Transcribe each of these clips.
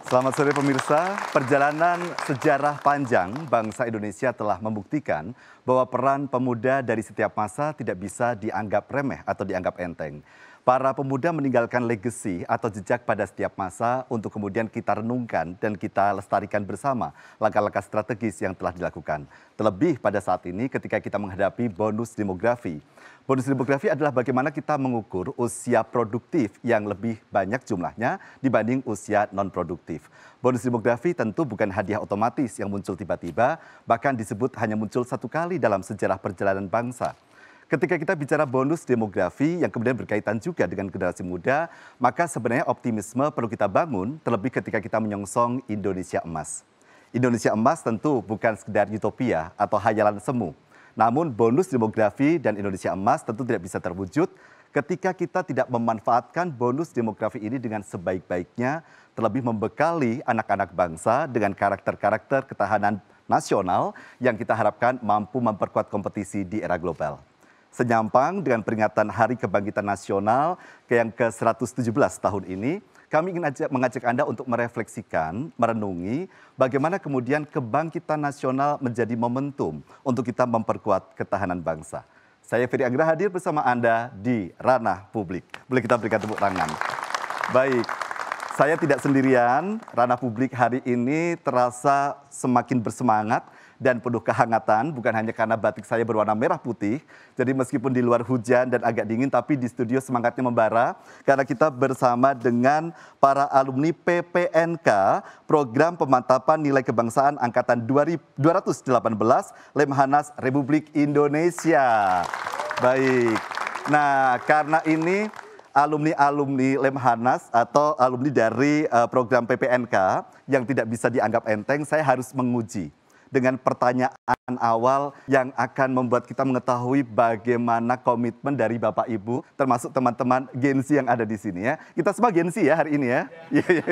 Selamat sore pemirsa, perjalanan sejarah panjang bangsa Indonesia telah membuktikan bahwa peran pemuda dari setiap masa tidak bisa dianggap remeh atau dianggap enteng. Para pemuda meninggalkan legasi atau jejak pada setiap masa untuk kemudian kita renungkan dan kita lestarikan bersama langkah-langkah strategis yang telah dilakukan. Terlebih pada saat ini ketika kita menghadapi bonus demografi. Bonus demografi adalah bagaimana kita mengukur usia produktif yang lebih banyak jumlahnya dibanding usia non-produktif. Bonus demografi tentu bukan hadiah otomatis yang muncul tiba-tiba, bahkan disebut hanya muncul satu kali dalam sejarah perjalanan bangsa. Ketika kita bicara bonus demografi yang kemudian berkaitan juga dengan generasi muda, maka sebenarnya optimisme perlu kita bangun, terlebih ketika kita menyongsong Indonesia Emas. Indonesia Emas tentu bukan sekedar utopia atau hayalan semu. Namun bonus demografi dan Indonesia Emas tentu tidak bisa terwujud ketika kita tidak memanfaatkan bonus demografi ini dengan sebaik-baiknya, terlebih membekali anak-anak bangsa dengan karakter-karakter ketahanan nasional yang kita harapkan mampu memperkuat kompetisi di era global. Senyampang dengan peringatan Hari Kebangkitan Nasional yang ke-117 tahun ini, kami ingin mengajak Anda untuk merefleksikan, merenungi bagaimana kemudian kebangkitan nasional menjadi momentum untuk kita memperkuat ketahanan bangsa. Saya Ferry Anggra hadir bersama Anda di Ranah Publik. Boleh kita berikan tepuk tangan. Baik, saya tidak sendirian. Ranah Publik hari ini terasa semakin bersemangat dan penuh kehangatan, bukan hanya karena batik saya berwarna merah putih. Jadi meskipun di luar hujan dan agak dingin, tapi di studio semangatnya membara. Karena kita bersama dengan para alumni PPNK, Program Pemantapan Nilai Kebangsaan Angkatan 218, Lemhanas Republik Indonesia. Baik, nah karena ini alumni-alumni Lemhanas atau alumni dari program PPNK yang tidak bisa dianggap enteng, saya harus menguji dengan pertanyaan awal yang akan membuat kita mengetahui bagaimana komitmen dari Bapak Ibu, termasuk teman-teman Gen Z yang ada di sini ya. Kita semua Gen Z ya hari ini ya. Iya.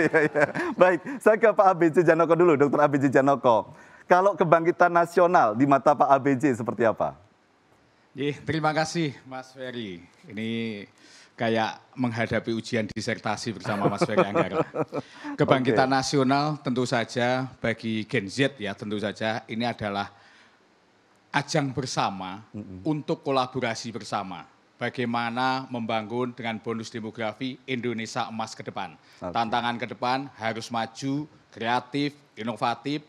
Baik, saya ke Pak ABJ Djanoko dulu, Dr. ABJ Djanoko. Kalau kebangkitan nasional di mata Pak ABJ seperti apa? Terima kasih Mas Ferry. Ini kayak menghadapi ujian disertasi bersama Mas Ferry Anggara. Kebangkitan nasional tentu saja bagi Gen Z ya tentu saja ini adalah ajang bersama untuk kolaborasi bersama. Bagaimana membangun dengan bonus demografi Indonesia Emas ke depan. Tantangan ke depan harus maju, kreatif, inovatif,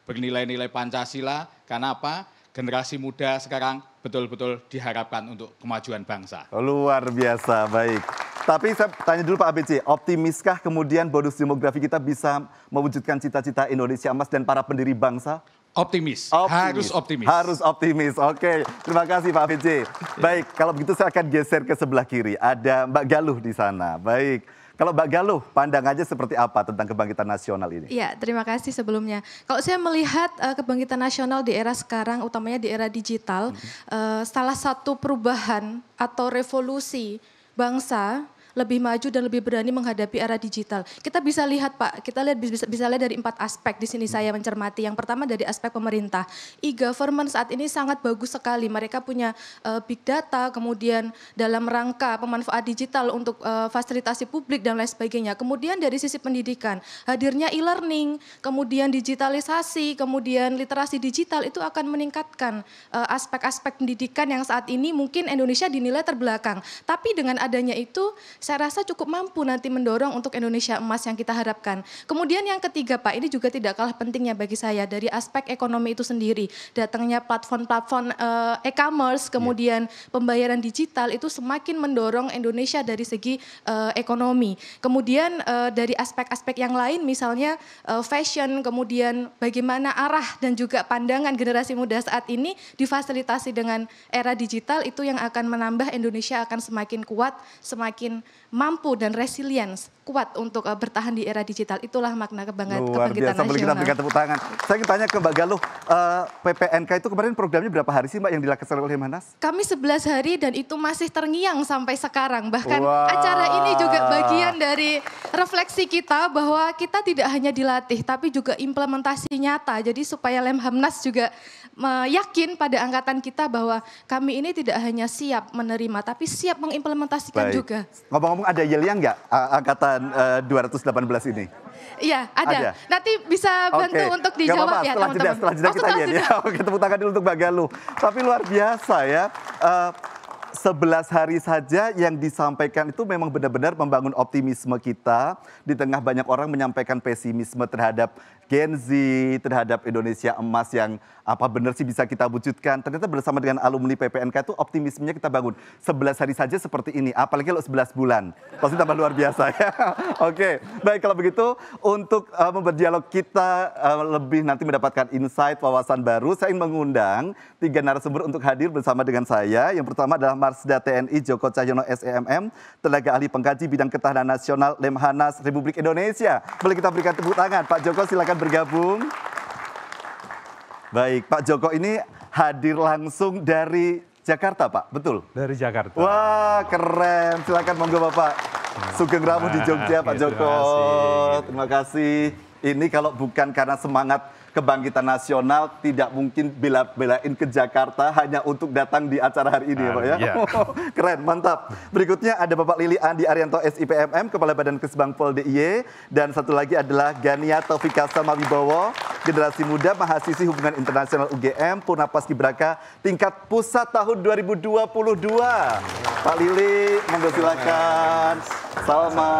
bernilai-nilai Pancasila. Karena apa? Generasi muda sekarang betul-betul diharapkan untuk kemajuan bangsa. Luar biasa, baik. Tapi saya tanya dulu Pak ABJ, optimiskah kemudian bonus demografi kita bisa mewujudkan cita-cita Indonesia Emas dan para pendiri bangsa? Optimis. Harus optimis. Harus optimis, oke. Terima kasih Pak ABJ. Baik, kalau begitu saya akan geser ke sebelah kiri. Ada Mbak Galuh di sana, baik. Kalau Mbak Galuh, pandangannya seperti apa tentang kebangkitan nasional ini? Ya, terima kasih sebelumnya. Kalau saya melihat kebangkitan nasional di era sekarang, utamanya di era digital, salah satu perubahan atau revolusi bangsa lebih maju dan lebih berani menghadapi era digital. Kita bisa lihat Pak, kita lihat bisa lihat dari 4 aspek di sini saya mencermati. Yang pertama dari aspek pemerintah. E-government saat ini sangat bagus sekali. Mereka punya big data, kemudian dalam rangka pemanfaat digital untuk fasilitasi publik dan lain sebagainya. Kemudian dari sisi pendidikan, hadirnya e-learning, kemudian digitalisasi, kemudian literasi digital itu akan meningkatkan aspek-aspek pendidikan yang saat ini mungkin Indonesia dinilai terbelakang. Tapi dengan adanya itu saya rasa cukup mampu nanti mendorong untuk Indonesia Emas yang kita harapkan. Kemudian yang ketiga Pak, ini juga tidak kalah pentingnya bagi saya dari aspek ekonomi itu sendiri. Datangnya platform-platform e-commerce, kemudian pembayaran digital itu semakin mendorong Indonesia dari segi ekonomi. Kemudian dari aspek-aspek yang lain misalnya fashion, kemudian bagaimana arah dan juga pandangan generasi muda saat ini difasilitasi dengan era digital itu yang akan menambah Indonesia akan semakin kuat, semakin mampu dan resilience kuat untuk bertahan di era digital. Itulah makna kebangkitan nasional. Boleh kita berikan tepuk tangan. Saya ingin tanya ke Mbak Galuh, PPNK itu kemarin programnya berapa hari sih Mbak yang dilaksanakan oleh Lemhanas? Kami 11 hari dan itu masih terngiang sampai sekarang. Bahkan acara ini juga bagian dari refleksi kita bahwa kita tidak hanya dilatih tapi juga implementasi nyata. Jadi supaya Lemhanas juga yakin pada angkatan kita bahwa kami ini tidak hanya siap menerima tapi siap mengimplementasikan juga. Ngomong-ngomong ada yel-nya nggak angkatan 218 ini? Iya, ada. Nanti bisa bantu untuk dijawab ya teman-teman. Setelah jeda kita yel ya. Oke, tepuk tangan dulu untuk Mbak Galuh. Tapi luar biasa ya. 11 hari saja yang disampaikan itu memang benar-benar membangun optimisme kita di tengah banyak orang menyampaikan pesimisme terhadap Gen Z, terhadap Indonesia emas yang apa benar sih bisa kita wujudkan. Ternyata bersama dengan alumni PPNK itu optimismenya kita bangun. 11 hari saja seperti ini, apalagi kalau 11 bulan. Pasti tambah luar biasa ya. Oke, baik kalau begitu untuk berdialog kita lebih nanti mendapatkan insight, wawasan baru, saya ingin mengundang 3 narasumber untuk hadir bersama dengan saya. Yang pertama adalah Marsda TNI Joko Cahyono SEMM, tenaga ahli pengkaji bidang ketahanan nasional Lemhanas Republik Indonesia. Boleh kita berikan tepuk tangan. Pak Joko silakan bergabung. Baik, Pak Joko ini hadir langsung dari Jakarta, Pak, betul? Dari Jakarta. Wah, keren. Silakan monggo Bapak. Sugeng Ramu di Jogja, Pak Joko. Terima kasih. Ini kalau bukan karena semangat kebangkitan nasional, tidak mungkin bela-belain ke Jakarta hanya untuk datang di acara hari ini, Pak ya. Keren, mantap. Berikutnya ada Bapak Lili Andi Arianto SIPMM, Kepala Badan Kesbang Pol DIY. Dan satu lagi adalah Gania Taufika Samawibowo, generasi muda mahasiswi hubungan internasional UGM, Purna Paskibraka tingkat pusat tahun 2022. Pak Lili, monggo silakan. Salma,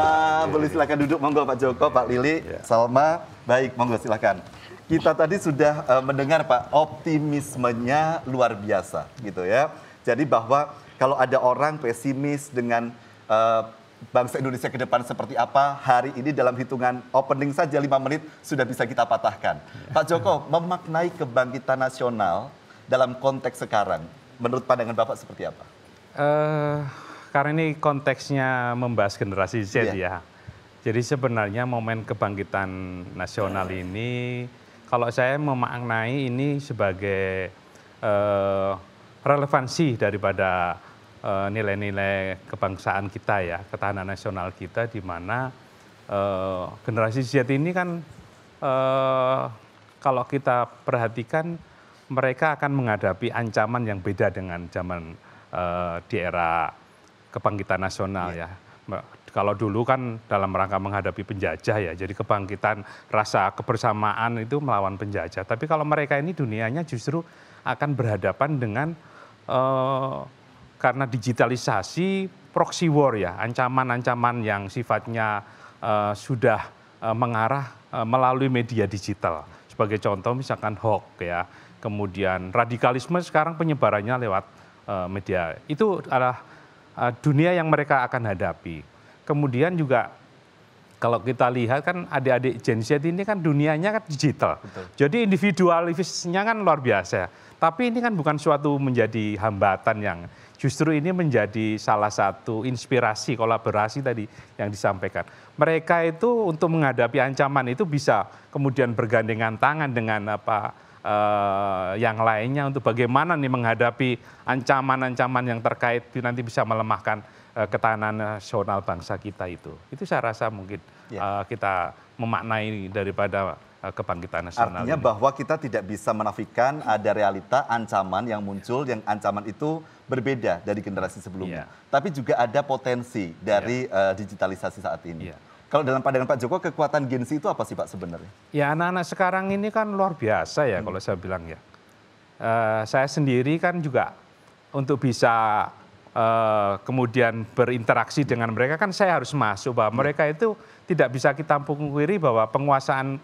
boleh silakan duduk, monggo Pak Joko, Pak Lili, Salma. Baik, monggo silakan. Kita tadi sudah mendengar Pak, optimismenya luar biasa gitu ya. Jadi bahwa kalau ada orang pesimis dengan bangsa Indonesia ke depan seperti apa, hari ini dalam hitungan opening saja 5 menit sudah bisa kita patahkan. Pak Joko, memaknai kebangkitan nasional dalam konteks sekarang, menurut pandangan Bapak seperti apa? Karena ini konteksnya membahas generasi Z ya. Jadi sebenarnya momen kebangkitan nasional ini, kalau saya memaknai ini sebagai relevansi daripada nilai-nilai kebangsaan kita ya, ketahanan nasional kita, di mana generasi Z ini kan kalau kita perhatikan mereka akan menghadapi ancaman yang beda dengan zaman di era kebangkitan nasional ya. Kalau dulu kan dalam rangka menghadapi penjajah ya, jadi kebangkitan rasa kebersamaan itu melawan penjajah. Tapi kalau mereka ini dunianya justru akan berhadapan dengan karena digitalisasi proxy war ya, ancaman-ancaman yang sifatnya sudah mengarah melalui media digital. Sebagai contoh misalkan hoax ya, kemudian radikalisme sekarang penyebarannya lewat media. Itu adalah dunia yang mereka akan hadapi. Kemudian juga kalau kita lihat kan adik-adik Gen Z ini kan dunianya kan digital. Betul. Jadi individualisnya kan luar biasa. Tapi ini kan bukan suatu menjadi hambatan, yang justru ini menjadi salah satu inspirasi kolaborasi tadi yang disampaikan. Mereka itu untuk menghadapi ancaman itu bisa kemudian bergandengan tangan dengan yang lainnya untuk bagaimana nih menghadapi ancaman-ancaman yang terkait nanti bisa melemahkan ketahanan nasional bangsa kita itu. Itu saya rasa mungkin kita memaknai daripada kebangkitan nasional. Artinya ini, bahwa kita tidak bisa menafikan ada realita ancaman yang muncul, yang ancaman itu berbeda dari generasi sebelumnya. Tapi juga ada potensi dari digitalisasi saat ini. Kalau dalam pandangan Pak Joko, kekuatan Gen Z itu apa sih Pak sebenarnya? Ya, anak-anak sekarang ini kan luar biasa ya kalau saya bilang ya. Saya sendiri kan juga untuk bisa kemudian berinteraksi dengan mereka kan saya harus masuk, bahwa mereka itu tidak bisa kita pungkiri bahwa penguasaan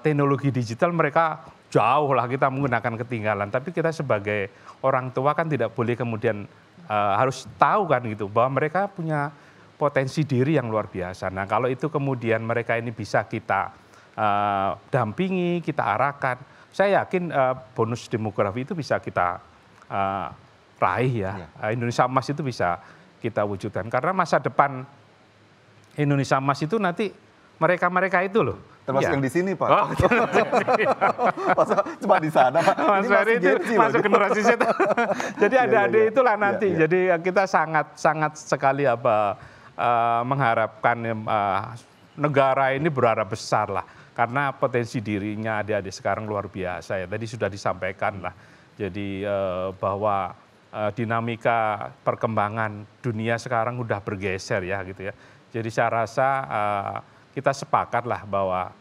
teknologi digital mereka jauh lah kita menggunakan ketinggalan. Tapi kita sebagai orang tua kan tidak boleh kemudian harus tahu kan gitu bahwa mereka punya potensi diri yang luar biasa. Nah kalau itu kemudian mereka ini bisa kita dampingi, kita arahkan, saya yakin bonus demografi itu bisa kita raih ya. Indonesia Emas itu bisa kita wujudkan. Karena masa depan Indonesia Emas itu nanti mereka-mereka itu loh. Termasuk yang di sini Pak. Oh, cuma di sana Pak. Mas Ferry itu masuk generasi Z. Jadi adik-adik itulah nanti. Jadi kita sangat sekali mengharapkan negara ini berharap besar lah. Karena potensi dirinya adik-adik sekarang luar biasa ya. Tadi sudah disampaikan lah. Jadi bahwa dinamika perkembangan dunia sekarang udah bergeser ya gitu ya. Jadi saya rasa kita sepakat lah bahwa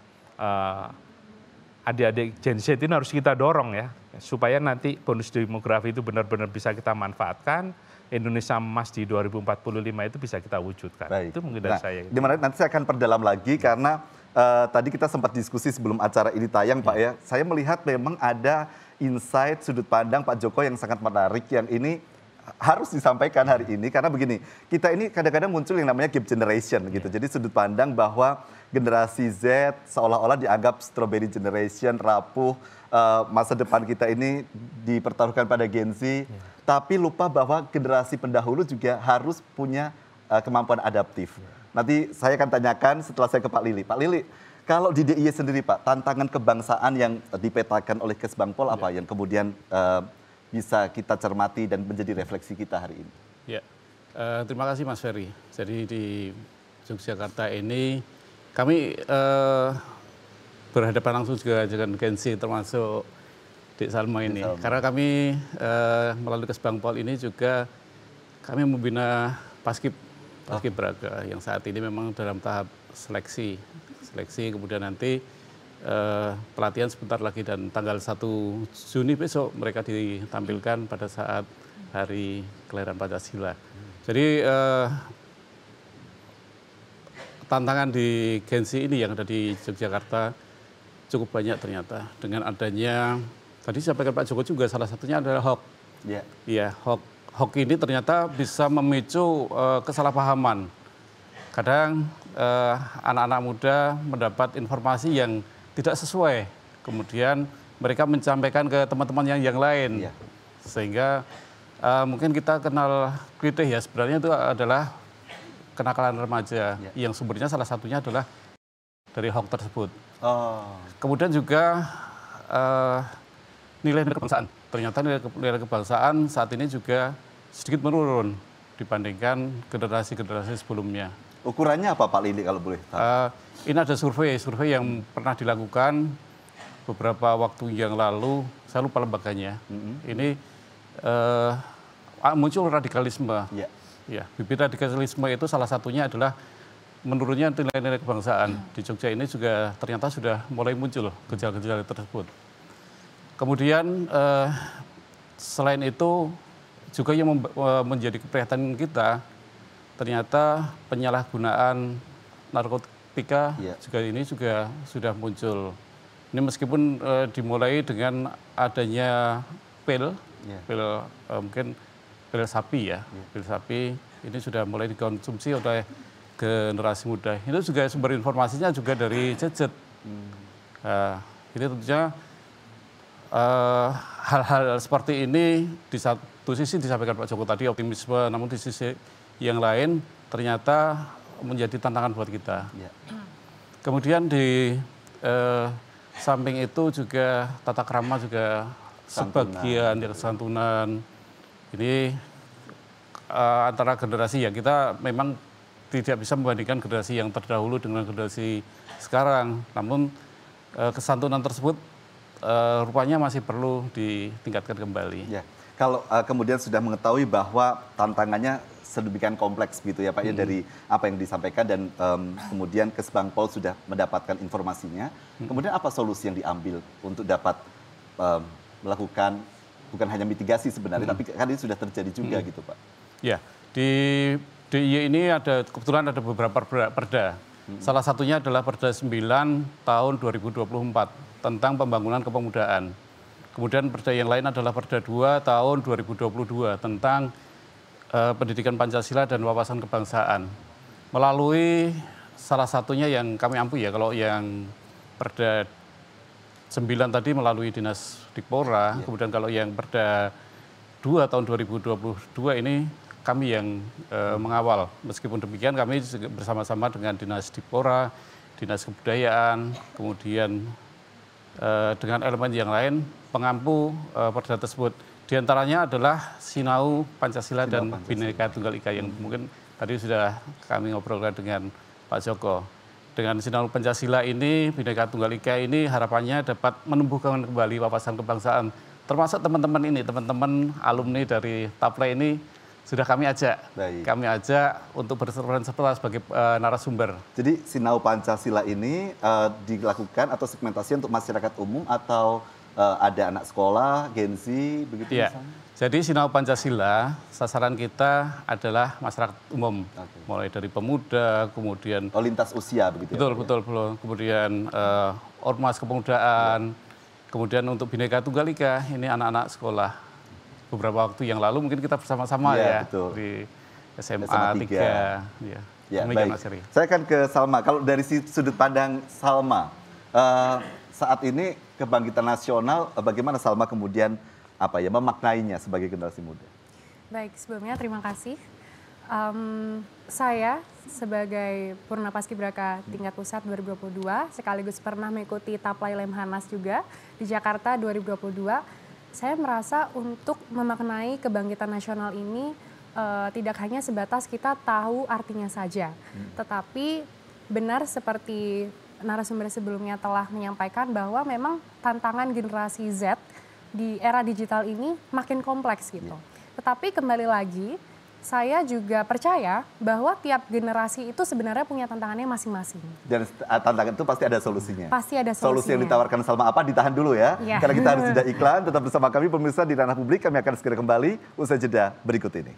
adik-adik Gen Z ini harus kita dorong ya, supaya nanti bonus demografi itu benar-benar bisa kita manfaatkan, Indonesia emas di 2045 itu bisa kita wujudkan. Baik. Itu mungkin dari saya. Dimana nanti saya akan perdalam lagi karena tadi kita sempat diskusi sebelum acara ini tayang Pak ya. Saya melihat memang ada insight sudut pandang Pak Joko yang sangat menarik yang ini harus disampaikan hari ini karena begini, kita ini kadang-kadang muncul yang namanya gap generation gitu. Jadi sudut pandang bahwa generasi Z seolah-olah dianggap strawberry generation, rapuh, masa depan kita ini dipertaruhkan pada Gen Z, tapi lupa bahwa generasi pendahulu juga harus punya kemampuan adaptif. Nanti saya akan tanyakan setelah saya ke Pak Lili. Pak Lili, kalau di DIY sendiri Pak, tantangan kebangsaan yang dipetakan oleh Kesbangpol apa yang kemudian bisa kita cermati dan menjadi refleksi kita hari ini? Ya, terima kasih Mas Ferry. Jadi di Yogyakarta ini kami berhadapan langsung juga dengan Gen Z termasuk Dik Salma ini. Karena kami melalui Kesbangpol ini juga kami membina Paskibraka yang saat ini memang dalam tahap seleksi kemudian nanti pelatihan sebentar lagi dan tanggal 1 Juni besok mereka ditampilkan pada saat hari kelahiran Pancasila. Jadi tantangan di Gen Z ini yang ada di Yogyakarta cukup banyak ternyata. Dengan adanya, tadi sampaikan Pak Joko juga salah satunya adalah hoax. Iya, hoax ini ternyata bisa memicu kesalahpahaman. Kadang anak-anak muda mendapat informasi yang tidak sesuai, kemudian mereka menyampaikan ke teman-teman yang lain, sehingga mungkin kita kenal klise ya, sebenarnya itu adalah kenakalan remaja yang sumbernya salah satunya adalah dari hoax tersebut. Kemudian juga nilai-nilai kebangsaan, ternyata nilai kebangsaan saat ini juga sedikit menurun dibandingkan generasi-generasi sebelumnya. Ukurannya apa Pak Lili kalau boleh tahu? Ini ada survei yang pernah dilakukan beberapa waktu yang lalu, saya lupa lembaganya. Ini muncul radikalisme. Ya, bibit radikalisme itu salah satunya adalah menurunnya nilai-nilai kebangsaan. Di Jogja ini juga ternyata sudah mulai muncul gejala-gejala tersebut. Kemudian selain itu juga yang menjadi keprihatinan kita, ternyata penyalahgunaan narkotika juga sudah muncul. Ini meskipun dimulai dengan adanya pil mungkin pil sapi ya, pil sapi ini sudah mulai dikonsumsi oleh generasi muda. Itu juga sumber informasinya juga dari gadget. Ini tentunya hal-hal seperti ini di satu sisi disampaikan Pak Joko tadi optimisme, namun di sisi yang lain ternyata menjadi tantangan buat kita. Kemudian di samping itu juga tata krama juga sebagian ya, santunan. Ini antara generasi ya, kita memang tidak bisa membandingkan generasi yang terdahulu dengan generasi sekarang. Namun kesantunan tersebut rupanya masih perlu ditingkatkan kembali. Kalau kemudian sudah mengetahui bahwa tantangannya sedemikian kompleks gitu ya Pak ya dari apa yang disampaikan dan kemudian Kesbangpol sudah mendapatkan informasinya. Kemudian apa solusi yang diambil untuk dapat melakukan bukan hanya mitigasi sebenarnya tapi kan ini sudah terjadi juga gitu Pak. Ya, di DIY ini kebetulan ada beberapa perda. Salah satunya adalah Perda 9 tahun 2024 tentang pembangunan kepemudaan. Kemudian perda yang lain adalah Perda 2 tahun 2022 tentang pendidikan Pancasila dan wawasan kebangsaan. Melalui salah satunya yang kami ampu ya, kalau yang Perda 9 tadi melalui Dinas Dikpora, kemudian kalau yang Perda 2 tahun 2022 ini kami yang mengawal. Meskipun demikian kami bersama-sama dengan Dinas Dikpora, Dinas Kebudayaan, kemudian dengan elemen yang lain pengampu perda tersebut. Di antaranya adalah Sinau Pancasila dan Bhinneka Tunggal Ika yang mungkin tadi sudah kami ngobrolkan dengan Pak Joko. Dengan Sinau Pancasila ini, Bhinneka Tunggal Ika ini harapannya dapat menumbuhkan kembali wawasan kebangsaan termasuk teman-teman ini, teman-teman alumni dari Taplai ini sudah kami ajak. Baik. Kami ajak untuk berperan sebagai narasumber. Jadi Sinau Pancasila ini dilakukan atau segmentasi untuk masyarakat umum atau ada anak sekolah, Gen Z, begitu Iya. misalnya? Jadi Sinau Pancasila, sasaran kita adalah masyarakat umum. Oke. Mulai dari pemuda, kemudian Oh, lintas usia begitu ya? betul. Kemudian ormas kepemudaan, kemudian untuk Bhinneka Tunggal Ika, ini anak-anak sekolah. Beberapa waktu yang lalu mungkin kita bersama-sama Iya, ya betul. di SMA SMA 3. 3. Ya. Ya, Demikian, baik. Mas Heri. Saya akan ke Salma. Kalau dari sudut pandang Salma, saat ini kebangkitan nasional, bagaimana Salma kemudian memaknainya sebagai generasi muda? Baik, sebelumnya terima kasih. Saya sebagai Purna Paskibraka tingkat pusat 2022, sekaligus pernah mengikuti Taplai Lemhanas juga di Jakarta 2022. Saya merasa untuk memaknai kebangkitan nasional ini tidak hanya sebatas kita tahu artinya saja, tetapi benar seperti narasumber sebelumnya telah menyampaikan bahwa memang tantangan generasi Z di era digital ini makin kompleks gitu. Tetapi kembali lagi, saya juga percaya bahwa tiap generasi itu sebenarnya punya tantangannya masing-masing. Dan tantangan itu pasti ada solusinya. Pasti ada Solusi yang solusinya. ditawarkan Salma apa? Ditahan dulu ya. Iya. Karena kita harus jeda iklan. Tetap bersama kami pemirsa di Ranah Publik. Kami akan segera kembali usai jeda berikut ini.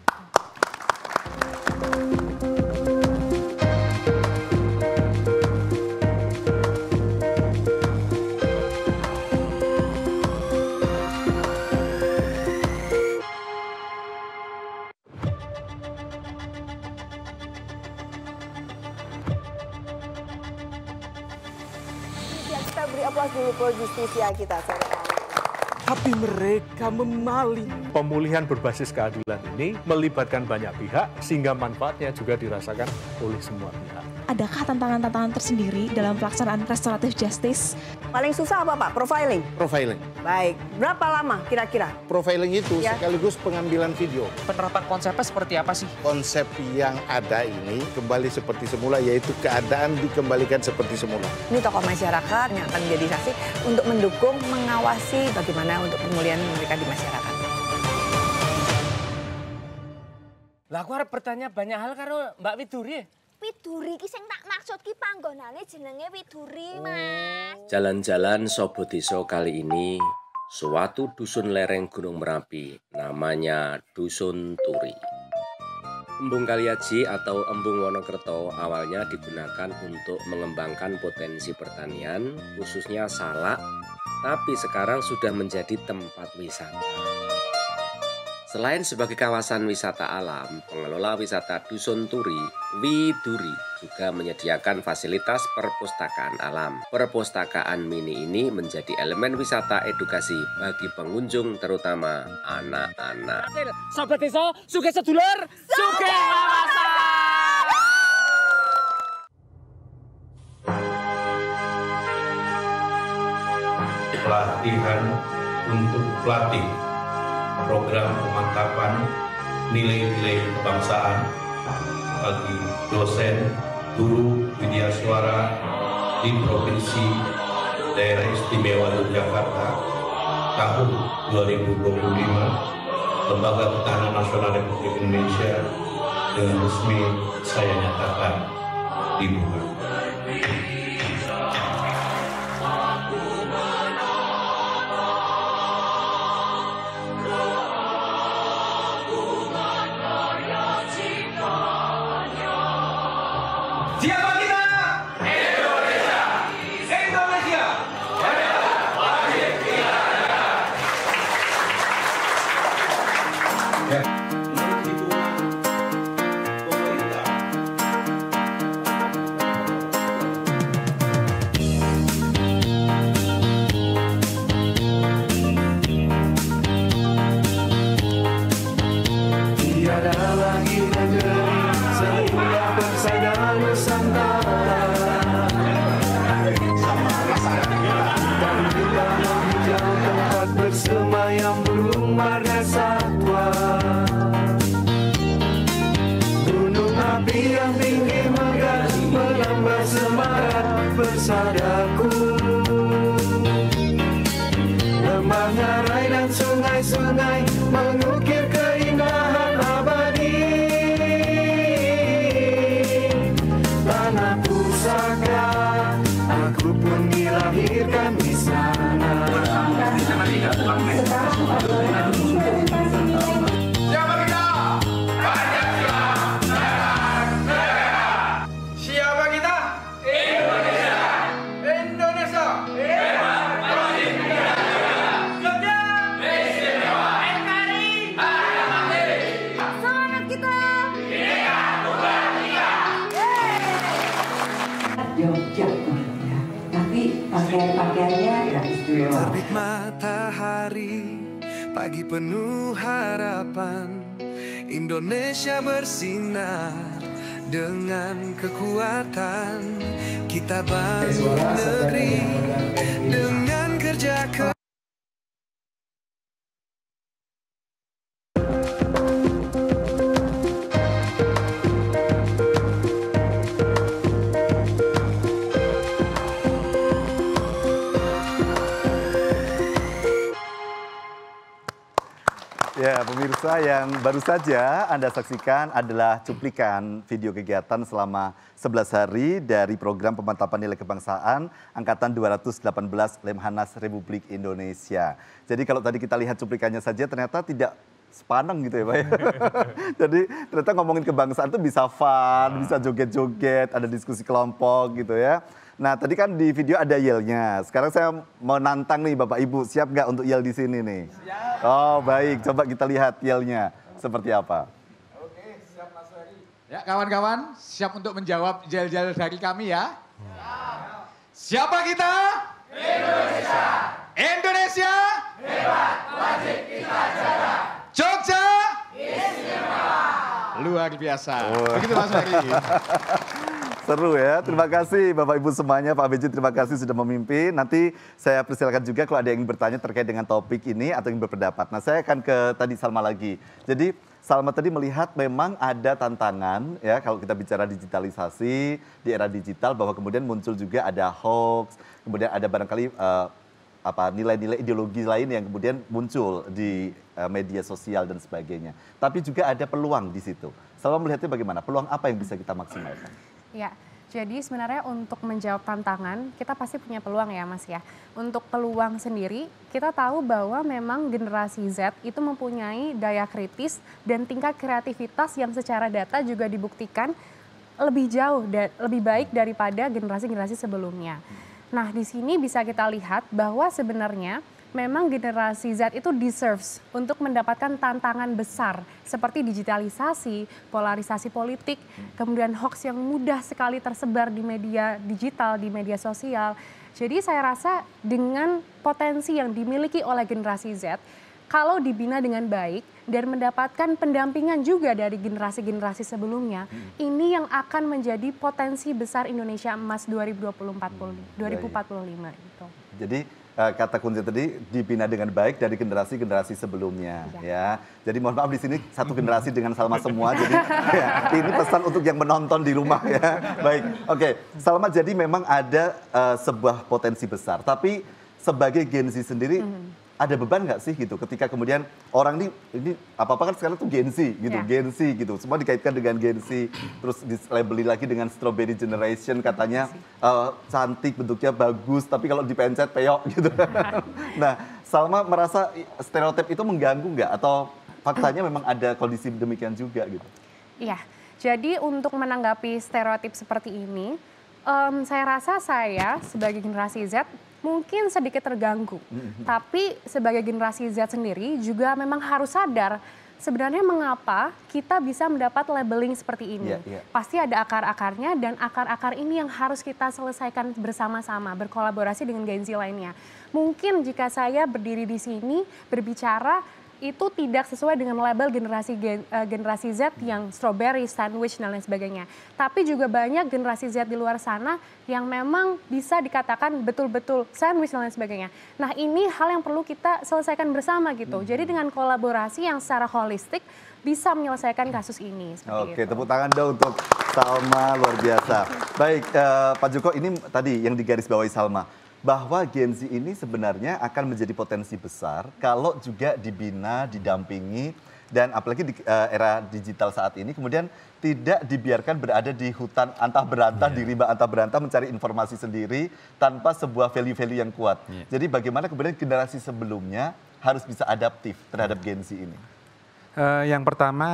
Kita beri aplaus dulu ke Justisia kita. Tapi mereka memaling. Pemulihan berbasis keadilan ini melibatkan banyak pihak sehingga manfaatnya juga dirasakan oleh semua pihak. Adakah tantangan-tantangan tersendiri dalam pelaksanaan restoratif justice? Paling susah apa Pak? Profiling? Profiling. Baik. Berapa lama kira-kira? Profiling itu Ya. sekaligus pengambilan video. Penerapan konsepnya seperti apa sih? Konsep yang ada ini kembali seperti semula, yaitu keadaan dikembalikan seperti semula. Ini tokoh masyarakat yang akan menjadi saksi untuk mendukung, mengawasi bagaimana untuk pemulihan mereka di masyarakat. Lah aku harap bertanya banyak hal karo Mbak Widuri. Widuri ki sing tak maksud ki panggonane jenenge Widuri, Mas. Jalan-jalan Sobo Deso kali ini suatu dusun lereng Gunung Merapi, namanya Dusun Turi. Embung Kaliaji atau Embung Wonokerto awalnya digunakan untuk mengembangkan potensi pertanian, khususnya salak, tapi sekarang sudah menjadi tempat wisata. Selain sebagai kawasan wisata alam, pengelola wisata Dusun Turi, Widuri, juga menyediakan fasilitas perpustakaan alam. Perpustakaan mini ini menjadi elemen wisata edukasi bagi pengunjung, terutama anak-anak. Sobat Desa, sugih sedulur, sugih wawasan. Pelatihan untuk pelatih program pemantapan nilai-nilai kebangsaan bagi dosen, guru widya suara di Provinsi Daerah Istimewa Yogyakarta tahun 2025, Lembaga Ketahanan Nasional Republik Indonesia dengan resmi saya nyatakan dibuka. Siapa kita? Indonesia. Indonesia. Wajib kita Ya, menurut hitungan pemerintah, tiada lagi negeri seindah bersama Nusantara. Dan juga menghijau tempat bersemayam burung marga satwa. Gunung api yang tinggi megah menambah semangat bersadaku. Lembah Ngarai dan sungai mengukir keindahan abadi. Tanah pusaka, aku pun dilahirkan di sana. Siapa kita? Pancasila, negara. Siapa kita? Indonesia. Indonesia. Hebat, wajib kita jaga. Jogja. Istimewa. NKRI. Harga mati. Semangat kita. Bineka Tunggal Ika. Jogja, ya. Tapi pakaiannya tidak istimewa. Terbit matahari, pagi penuh harapan. Indonesia bersinar dengan kekuatan. Kita bangun negeri dengan kerja keras. Ya, pemirsa yang baru saja Anda saksikan adalah cuplikan video kegiatan selama 11 hari dari program pemantapan nilai kebangsaan Angkatan 218 Lemhanas Republik Indonesia. Jadi kalau tadi kita lihat cuplikannya saja ternyata tidak sepaneng gitu ya Pak ya. Jadi ternyata ngomongin kebangsaan itu bisa fun, bisa joget-joget, ada diskusi kelompok gitu ya. Nah tadi kan di video ada yel-nya. Sekarang saya mau nantang nih Bapak Ibu, siap nggak untuk yel di sini nih? Siap. Oh baik, coba kita lihat yel-nya seperti apa. Oke, siap Mas Ferry. Ya kawan-kawan, siap untuk menjawab yel-yel dari kami ya? Siap. Siapa kita? Indonesia. Indonesia. Hebat, wajib kita jaga. Jogja. Istimewa. Luar biasa. Begitu Mas Ferry. Seru ya, terima kasih Bapak Ibu semuanya, Pak BJ terima kasih sudah memimpin. Nanti saya persilakan juga kalau ada yang bertanya terkait dengan topik ini atau yang berpendapat. Nah saya akan ke tadi Salma lagi. Jadi Salma tadi melihat memang ada tantangan ya kalau kita bicara digitalisasi di era digital bahwa kemudian muncul juga ada hoax, kemudian ada barangkali nilai-nilai ideologi lain yang kemudian muncul di media sosial dan sebagainya. Tapi juga ada peluang di situ. Salma melihatnya bagaimana? Peluang apa yang bisa kita maksimalkan? Ya, jadi sebenarnya untuk menjawab tantangan, kita pasti punya peluang ya Mas ya. Untuk peluang sendiri, kita tahu bahwa memang generasi Z itu mempunyai daya kritis dan tingkat kreativitas yang secara data juga dibuktikan lebih jauh dan lebih baik daripada generasi-generasi sebelumnya. Nah, di sini bisa kita lihat bahwa sebenarnya memang generasi Z itu deserves untuk mendapatkan tantangan besar seperti digitalisasi, polarisasi politik, kemudian hoax yang mudah sekali tersebar di media digital, di media sosial. Jadi saya rasa dengan potensi yang dimiliki oleh generasi Z, kalau dibina dengan baik dan mendapatkan pendampingan juga dari generasi-generasi sebelumnya, ini yang akan menjadi potensi besar Indonesia Emas 2045 gitu. Jadi kata kunci tadi dibina dengan baik dari generasi-generasi sebelumnya ya. Jadi mohon maaf di sini satu generasi dengan Salma semua. Jadi ya, ini pesan untuk yang menonton di rumah ya. Baik, oke. Salma jadi memang ada sebuah potensi besar. Tapi sebagai Gen Z sendiri ada beban nggak sih gitu ketika kemudian orang ini apa-apa kan sekarang tuh Gen Z gitu, Gen Z gitu. Semua dikaitkan dengan Gen Z, terus dilabeli lagi dengan Strawberry Generation katanya cantik, bentuknya bagus, tapi kalau dipencet peyok gitu. Nah, Salma merasa stereotip itu mengganggu nggak atau faktanya memang ada kondisi demikian juga gitu? Iya, jadi untuk menanggapi stereotip seperti ini, saya rasa saya sebagai generasi Z mungkin sedikit terganggu. Tapi sebagai generasi Z sendiri juga memang harus sadar sebenarnya mengapa kita bisa mendapat labeling seperti ini. Pasti ada akar-akarnya dan akar-akar ini yang harus kita selesaikan bersama-sama, berkolaborasi dengan Gen Z lainnya. Mungkin jika saya berdiri di sini berbicara itu tidak sesuai dengan label generasi Z yang strawberry, sandwich, dan lain sebagainya. Tapi juga banyak generasi Z di luar sana yang memang bisa dikatakan betul-betul sandwich dan lain sebagainya. Nah ini hal yang perlu kita selesaikan bersama gitu. Jadi dengan kolaborasi yang secara holistik bisa menyelesaikan kasus ini. Oke, tepuk tangan dong untuk Salma, luar biasa. Baik, Pak Joko, ini tadi yang digarisbawahi Salma. bahwa Gen Z ini sebenarnya akan menjadi potensi besar kalau juga dibina, didampingi, dan apalagi di era digital saat ini kemudian tidak dibiarkan berada di hutan antah berantah, di rimba antah berantah mencari informasi sendiri tanpa sebuah value-value yang kuat. Jadi bagaimana kemudian generasi sebelumnya harus bisa adaptif terhadap Gen Z ini? Yang pertama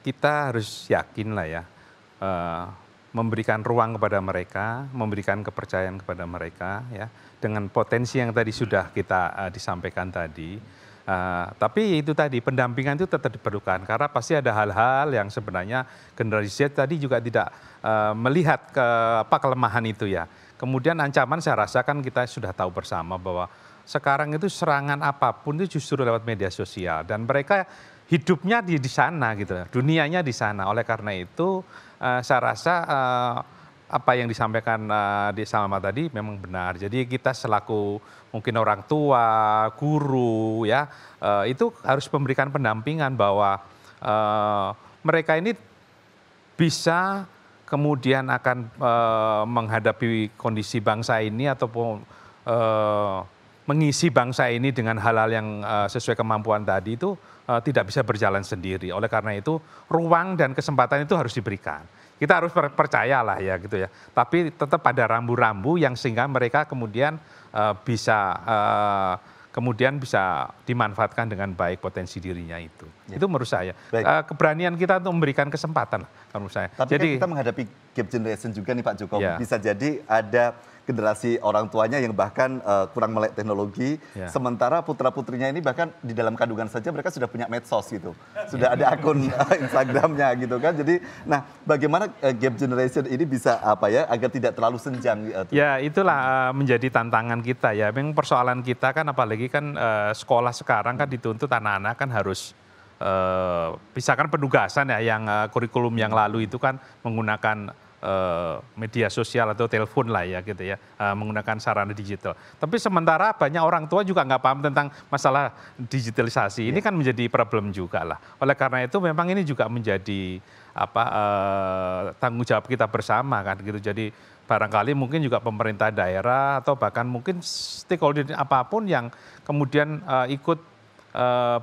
kita harus yakin lah ya, memberikan ruang kepada mereka, memberikan kepercayaan kepada mereka ya, dengan potensi yang tadi sudah kita disampaikan tadi. Tapi itu tadi pendampingan itu tetap diperlukan karena pasti ada hal-hal yang sebenarnya generasi Z tadi juga tidak melihat kelemahan itu ya. Kemudian ancaman saya rasa kan kita sudah tahu bersama bahwa sekarang itu serangan apapun itu justru lewat media sosial dan mereka hidupnya di sana gitu, dunianya di sana. Oleh karena itu saya rasa apa yang disampaikan di Salma tadi memang benar. Jadi kita selaku mungkin orang tua, guru ya, itu harus memberikan pendampingan bahwa mereka ini bisa kemudian akan menghadapi kondisi bangsa ini ataupun mengisi bangsa ini dengan hal-hal yang sesuai kemampuan tadi itu tidak bisa berjalan sendiri. Oleh karena itu ruang dan kesempatan itu harus diberikan. Kita harus percayalah ya gitu ya. Tapi tetap ada rambu-rambu yang sehingga mereka kemudian bisa dimanfaatkan dengan baik potensi dirinya itu. Ya. Itu menurut saya. Keberanian kita untuk memberikan kesempatan menurut saya. Tapi jadi, kan kita menghadapi gap generation juga nih Pak Jokowi. Ya. Bisa jadi ada generasi orang tuanya yang bahkan kurang melek teknologi, sementara putra-putrinya ini bahkan di dalam kandungan saja mereka sudah punya medsos gitu, sudah ada akun Instagramnya gitu kan. Jadi, nah bagaimana gap generation ini bisa agar tidak terlalu senjang? Ya itulah menjadi tantangan kita ya. Memang persoalan kita kan apalagi kan sekolah sekarang kan dituntut anak-anak kan harus misalkan penugasan ya yang kurikulum yang lalu itu kan menggunakan media sosial atau telepon lah ya gitu ya, menggunakan sarana digital. Tapi sementara banyak orang tua juga nggak paham tentang masalah digitalisasi. Ini kan menjadi problem juga lah. Oleh karena itu memang ini juga menjadi tanggung jawab kita bersama kan gitu. Jadi barangkali mungkin juga pemerintah daerah atau bahkan mungkin stakeholder apapun yang kemudian ikut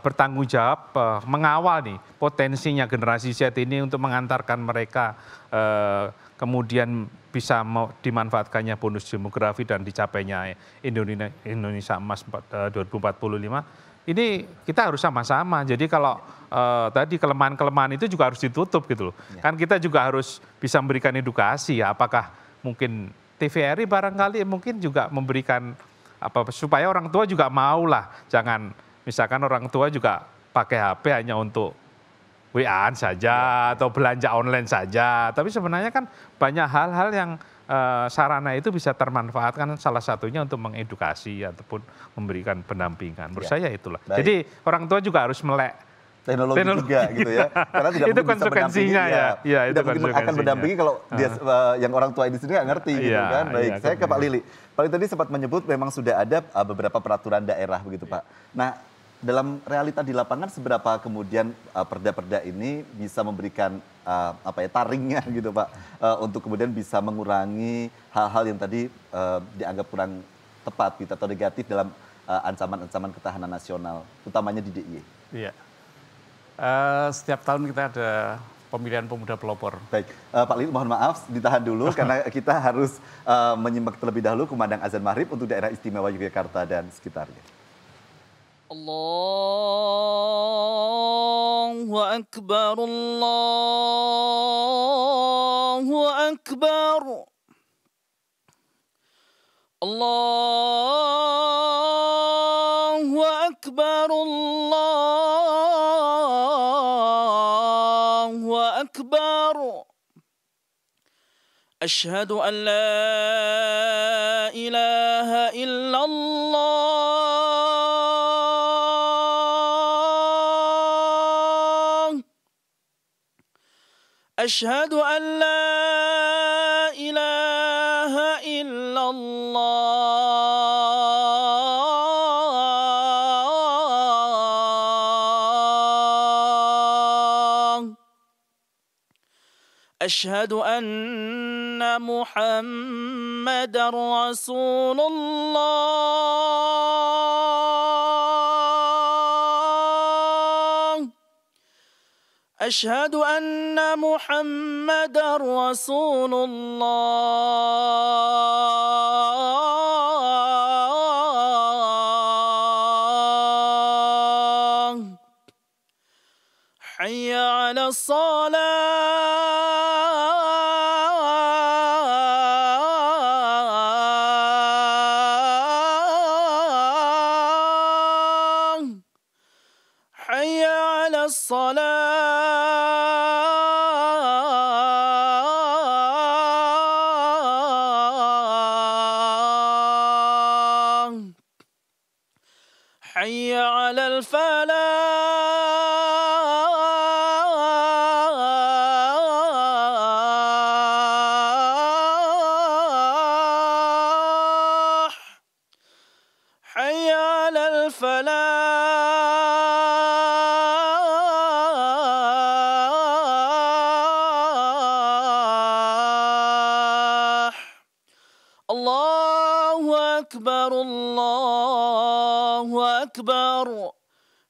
bertanggung jawab mengawal nih potensinya generasi Z ini untuk mengantarkan mereka kemudian bisa dimanfaatkannya bonus demografi dan dicapainya Indonesia Emas 2045. Ini kita harus sama-sama. Jadi kalau tadi kelemahan-kelemahan itu juga harus ditutup gitu loh. Kan kita juga harus bisa memberikan edukasi ya. Apakah mungkin TVRI barangkali mungkin juga memberikan supaya orang tua juga mau lah. Jangan misalkan orang tua juga pakai HP hanya untuk WA-an saja atau belanja online saja. Tapi sebenarnya kan banyak hal-hal yang sarana itu bisa termanfaatkan, salah satunya untuk mengedukasi ataupun memberikan pendampingan. Menurut saya itulah. Baik. Jadi orang tua juga harus melek teknologi juga gitu ya. Karena tidak itu mungkin konsekuensinya ya. Itu tidak mungkin akan mendampingi kalau dia yang orang tua ini sendiri nggak ngerti gitu kan. Baik, saya ke Pak Lili. Pak Lili tadi sempat menyebut memang sudah ada beberapa peraturan daerah begitu Pak. Nah, dalam realita di lapangan seberapa kemudian perda-perda ini bisa memberikan taringnya gitu Pak untuk kemudian bisa mengurangi hal-hal yang tadi dianggap kurang tepat gitu atau negatif dalam ancaman-ancaman ketahanan nasional utamanya di DIY. Iya. Setiap tahun kita ada pemilihan pemuda pelopor. Baik, Pak Lili mohon maaf ditahan dulu karena kita harus menyimak terlebih dahulu kumandang azan maghrib untuk daerah istimewa Yogyakarta dan sekitarnya. Allahu Akbar, Allahu Akbar, Allahu Akbar, Allahu Akbar. Asyhadu an la ilaha illallah. أشهد أن لا إله إلا الله أشهد أن anna Muhammadar Rasulullah. Asyhadu anna Muhammadar Rasulullah. Hayya 'ala shalah. Hayya 'ala salah. Hayya 'alal falah. Hayya 'alal falah. Allahu akbar, Allahu akbar.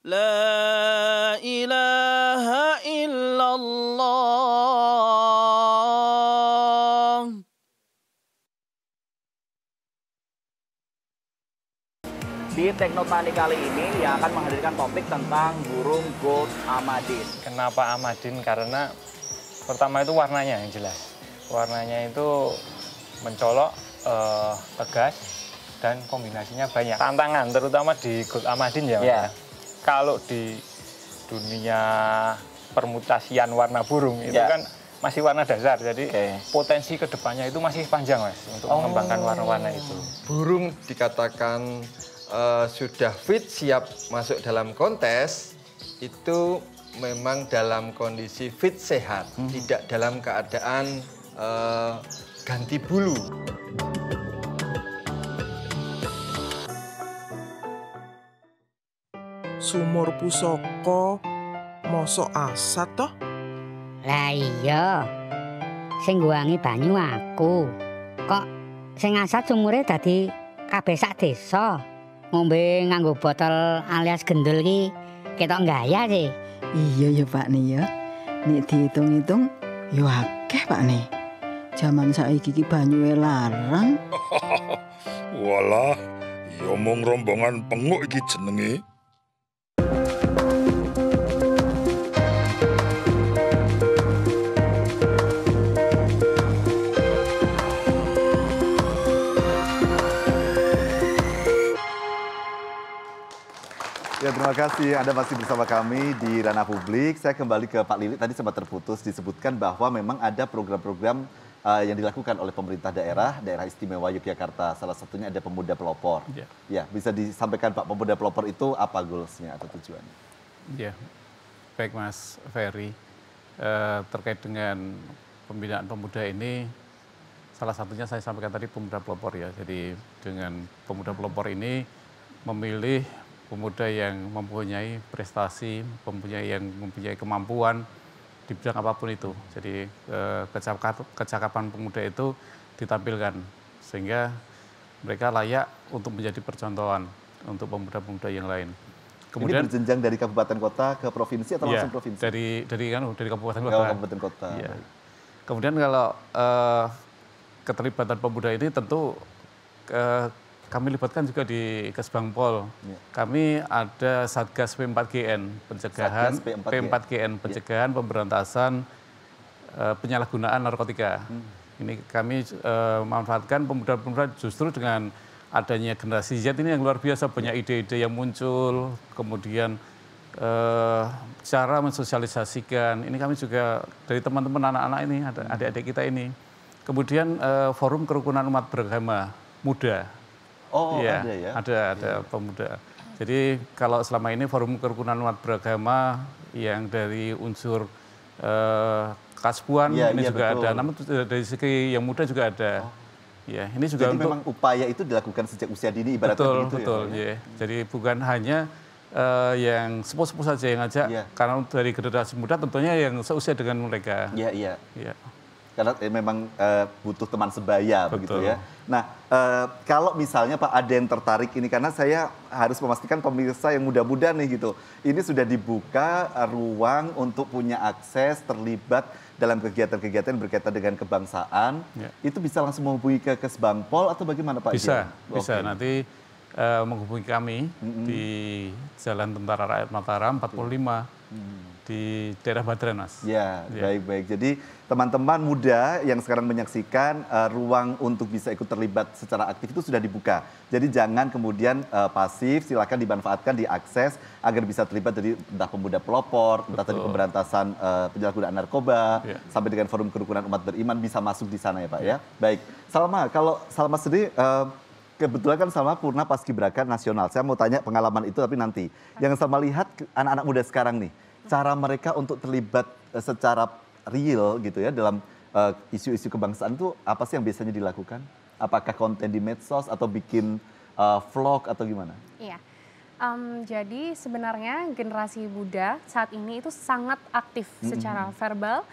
La ilaha illallah. Di Teknotani kali ini yang akan menghadirkan topik tentang burung gold amadin. Kenapa amadin? Karena pertama itu warnanya yang jelas. Warnanya itu mencolok, tegas, dan kombinasinya banyak. Tantangan terutama di gold amadin ya, Yeah. Kalau di dunia permutasian warna burung itu Yeah. kan masih warna dasar, jadi potensi kedepannya itu masih panjang Mas untuk mengembangkan warna-warna itu. Burung dikatakan sudah fit, siap masuk dalam kontes, itu memang dalam kondisi fit, sehat, tidak dalam keadaan ganti bulu. Sumur pusaka mosok asat toh? Lah iya. Sing ngguwangi banyu aku. Kok sing asat sumure dadi kabeh sak desa. Ngombe nganggo botol alias gendul ki ketok gaya sih. Iya ya Pak nih ya. Nek dihitung-hitung yo akeh Pak nih. Zaman saiki ki banyuwe larang. Walah, yo mung rombongan penguk iki jenenge. Ya, terima kasih Anda masih bersama kami di Ranah Publik. Saya kembali ke Pak Lili, tadi sempat terputus disebutkan bahwa memang ada program-program yang dilakukan oleh pemerintah daerah istimewa Yogyakarta. Salah satunya ada Pemuda Pelopor. Ya, bisa disampaikan Pak, Pemuda Pelopor itu apa goalsnya atau tujuannya? Ya, baik Mas Ferry. Terkait dengan pembinaan pemuda ini, salah satunya saya sampaikan tadi Pemuda Pelopor ya. Jadi dengan Pemuda Pelopor ini memilih pemuda yang mempunyai prestasi, yang mempunyai kemampuan di bidang apapun itu. Jadi kecakapan pemuda itu ditampilkan sehingga mereka layak untuk menjadi percontohan untuk pemuda-pemuda yang lain. Kemudian ini berjenjang dari kabupaten kota ke provinsi atau langsung provinsi? Dari kabupaten kota. Kabupaten kota. Ya. Kemudian kalau keterlibatan pemuda ini tentu kami libatkan juga di Kesbangpol. Ya. Kami ada Satgas P4GN, pencegahan pemberantasan penyalahgunaan narkotika. Ini kami memanfaatkan pemuda-pemuda justru dengan adanya generasi Z ini yang luar biasa, banyak ide-ide yang muncul, kemudian cara mensosialisasikan. Ini kami juga dari teman-teman anak-anak ini, adik-adik kita ini. Kemudian forum kerukunan umat beragama muda. Oh, ya, ada ya? Ada pemuda. Jadi kalau selama ini forum kerukunan umat beragama yang dari unsur kaspuan ini juga betul. Ada, namun dari segi yang muda juga ada. Ya, ini juga jadi untuk memang upaya itu dilakukan sejak usia dini ibaratnya begitu betul, ya. Jadi bukan hanya yang sepuh-sepuh saja yang ngajak, karena dari generasi muda tentunya yang seusia dengan mereka. Iya. karena memang butuh teman sebaya begitu ya. Nah, kalau misalnya Pak ada yang tertarik ini, karena saya harus memastikan pemirsa yang muda-muda nih gitu, ini sudah dibuka ruang untuk punya akses terlibat dalam kegiatan-kegiatan berkaitan dengan kebangsaan, itu bisa langsung menghubungi ke Kesbangpol atau bagaimana Pak? Bisa, bisa. Nanti menghubungi kami di Jalan Tentara Rakyat Mataram 45 di daerah Badran, Mas. Ya, baik-baik. Jadi teman-teman muda yang sekarang menyaksikan ruang untuk bisa ikut terlibat secara aktif itu sudah dibuka. Jadi jangan kemudian pasif, silakan dimanfaatkan, diakses agar bisa terlibat dari entah pemuda pelopor, entah tadi pemberantasan penyalahgunaan narkoba, sampai dengan forum kerukunan umat beriman bisa masuk di sana ya Pak ya. Baik, Salma, kalau Salma sendiri kebetulan kan Salma purna paskibraka nasional. Saya mau tanya pengalaman itu tapi nanti. Yang Salma lihat anak-anak muda sekarang nih, cara mereka untuk terlibat secara real gitu ya dalam isu-isu kebangsaan itu apa sih yang biasanya dilakukan? Apakah konten di medsos atau bikin vlog atau gimana? Iya, jadi sebenarnya generasi muda saat ini itu sangat aktif secara verbal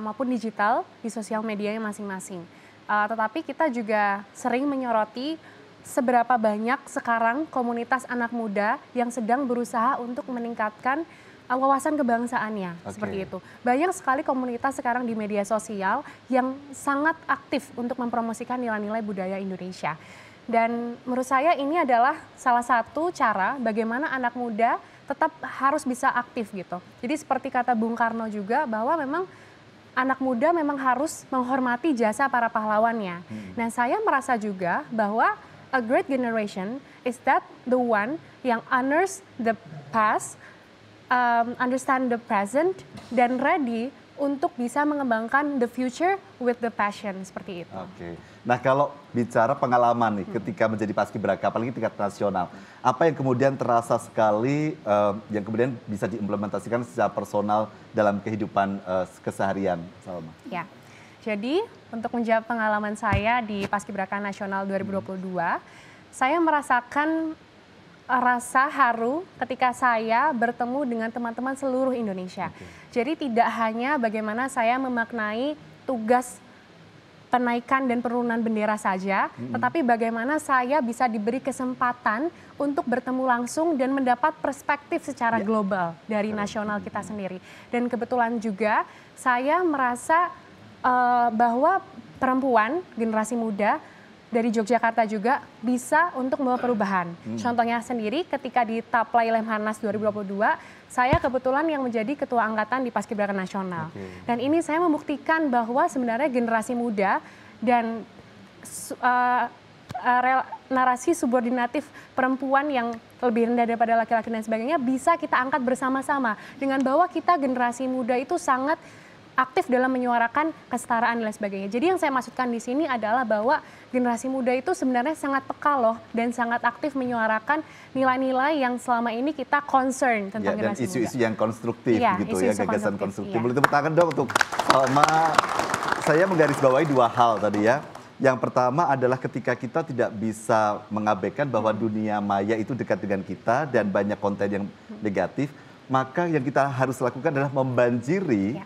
maupun digital di sosial medianya masing-masing. Tetapi kita juga sering menyoroti seberapa banyak sekarang komunitas anak muda yang sedang berusaha untuk meningkatkan wawasan kebangsaannya, seperti itu. Banyak sekali komunitas sekarang di media sosial yang sangat aktif untuk mempromosikan nilai-nilai budaya Indonesia. Dan menurut saya ini adalah salah satu cara bagaimana anak muda tetap harus bisa aktif gitu. Jadi seperti kata Bung Karno juga bahwa memang anak muda memang harus menghormati jasa para pahlawannya. Nah, saya merasa juga bahwa a great generation is that the one yang honors the past, understand the present, dan ready untuk bisa mengembangkan the future with the passion, seperti itu. Oke. Nah, kalau bicara pengalaman nih ketika menjadi paskibraka, apalagi tingkat nasional, apa yang kemudian terasa sekali yang kemudian bisa diimplementasikan secara personal dalam kehidupan keseharian, Salma? Ya, jadi untuk menjawab pengalaman saya di Paskibraka Nasional 2022, saya merasakan rasa haru ketika saya bertemu dengan teman-teman seluruh Indonesia. Jadi tidak hanya bagaimana saya memaknai tugas penaikan dan penurunan bendera saja, tetapi bagaimana saya bisa diberi kesempatan untuk bertemu langsung dan mendapat perspektif secara global dari nasional kita sendiri. Dan kebetulan juga saya merasa bahwa perempuan generasi muda dari Yogyakarta juga bisa untuk membawa perubahan. Contohnya sendiri ketika di Taplai Lemhanas 2022, saya kebetulan yang menjadi ketua angkatan di Paskibraka Nasional. Dan ini saya membuktikan bahwa sebenarnya generasi muda dan narasi subordinatif perempuan yang lebih rendah daripada laki-laki dan sebagainya bisa kita angkat bersama-sama. Dengan bahwa kita generasi muda itu sangat aktif dalam menyuarakan kesetaraan dan lain sebagainya. Jadi yang saya maksudkan di sini adalah bahwa generasi muda itu sebenarnya sangat peka loh dan sangat aktif menyuarakan nilai-nilai yang selama ini kita concern tentang generasi muda. Dan isu-isu yang konstruktif gitu ya, gagasan konstruktif. Boleh tepuk tangan dong untuk Salma. Saya menggarisbawahi dua hal tadi ya. Yang pertama adalah ketika kita tidak bisa mengabaikan bahwa dunia maya itu dekat dengan kita dan banyak konten yang negatif, maka yang kita harus lakukan adalah membanjiri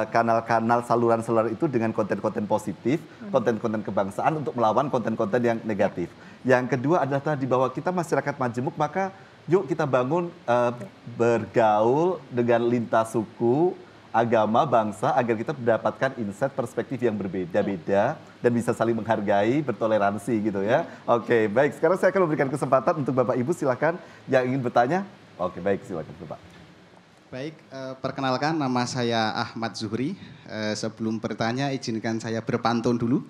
kanal-kanal saluran-saluran itu dengan konten-konten positif, konten-konten kebangsaan untuk melawan konten-konten yang negatif. Yang kedua adalah tadi bahwa kita masyarakat majemuk, maka yuk kita bangun bergaul dengan lintas suku, agama, bangsa agar kita mendapatkan insight perspektif yang berbeda-beda dan bisa saling menghargai, bertoleransi gitu ya. Oke, baik. Sekarang saya akan memberikan kesempatan untuk Bapak Ibu, silakan yang ingin bertanya. Oke, baik, silakan Bapak. Baik, perkenalkan nama saya Ahmad Zuhri. Sebelum bertanya izinkan saya berpantun dulu.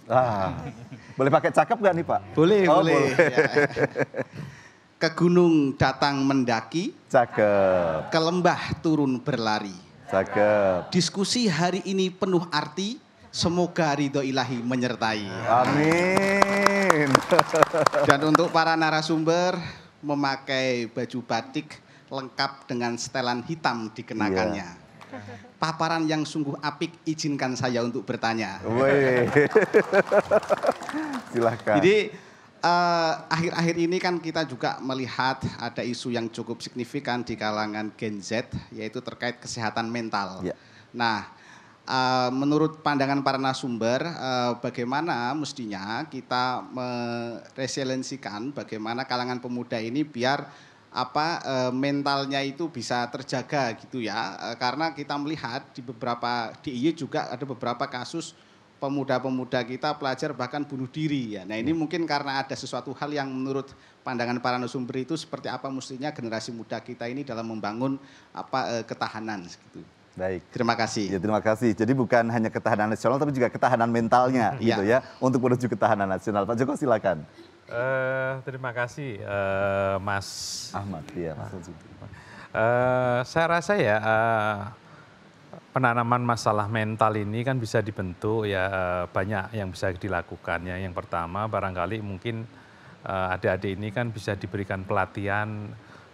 Boleh pakai cakep nggak nih Pak? Boleh, boleh. Ya. Ke gunung datang mendaki. Cakep. Ke lembah turun berlari. Cakep. Diskusi hari ini penuh arti. Semoga ridho ilahi menyertai. Amin. Dan untuk para narasumber memakai baju batik lengkap dengan setelan hitam dikenakannya. Paparan yang sungguh apik, izinkan saya untuk bertanya. Silahkan. Jadi akhir-akhir ini kan kita juga melihat ada isu yang cukup signifikan di kalangan Gen Z, yaitu terkait kesehatan mental. Nah, menurut pandangan para narasumber, bagaimana mestinya kita meresiliensikan bagaimana kalangan pemuda ini biar mentalnya itu bisa terjaga gitu ya. Karena kita melihat di beberapa DIY juga ada beberapa kasus pemuda-pemuda kita pelajar bahkan bunuh diri ya. Nah ini mungkin karena ada sesuatu hal yang menurut pandangan para narasumber itu seperti apa mestinya generasi muda kita ini dalam membangun ketahanan gitu. Baik. Terima kasih. Ya, terima kasih. Jadi bukan hanya ketahanan nasional tapi juga ketahanan mentalnya gitu ya untuk menuju ketahanan nasional. Pak Joko silakan. Terima kasih Mas Ahmad. Iya, Mas. Saya rasa ya penanaman masalah mental ini kan bisa dibentuk ya banyak yang bisa dilakukan ya. Yang pertama barangkali mungkin adik-adik ini kan bisa diberikan pelatihan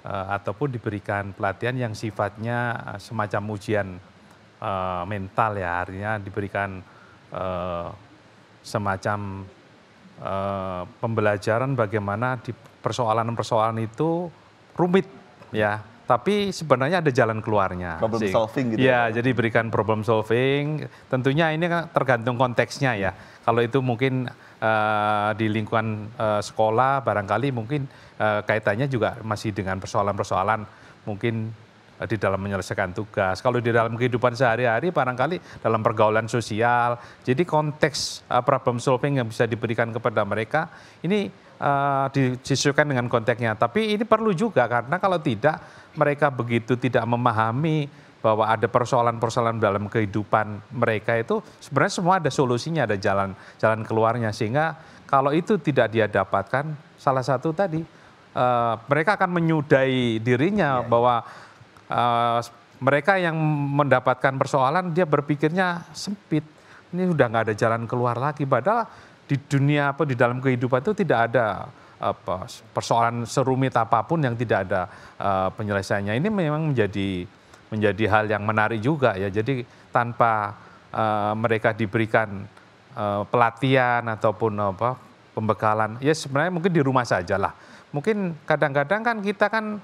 ataupun diberikan pelatihan yang sifatnya semacam ujian mental ya, artinya diberikan semacam pembelajaran bagaimana di persoalan-persoalan itu rumit ya. Tapi sebenarnya ada jalan keluarnya. Problem solving gitu ya. Jadi berikan problem solving. Tentunya ini kan tergantung konteksnya ya. Kalau itu mungkin di lingkungan sekolah barangkali mungkin kaitannya juga masih dengan persoalan-persoalan mungkin di dalam menyelesaikan tugas. Kalau di dalam kehidupan sehari-hari barangkali dalam pergaulan sosial. Jadi konteks problem solving yang bisa diberikan kepada mereka ini disesuaikan dengan konteksnya. Tapi ini perlu juga karena kalau tidak mereka begitu tidak memahami bahwa ada persoalan-persoalan dalam kehidupan mereka itu sebenarnya semua ada solusinya, ada jalan keluarnya. Sehingga kalau itu tidak dia dapatkan, salah satu tadi mereka akan menyudahi dirinya bahwa mereka yang mendapatkan persoalan dia berpikirnya sempit. Ini udah nggak ada jalan keluar lagi. Padahal di dunia di dalam kehidupan itu tidak ada persoalan serumit apapun yang tidak ada penyelesaiannya. Ini memang menjadi hal yang menarik juga ya. Jadi tanpa mereka diberikan pelatihan ataupun pembekalan, ya sebenarnya mungkin di rumah saja lah. Mungkin kadang-kadang kan kita kan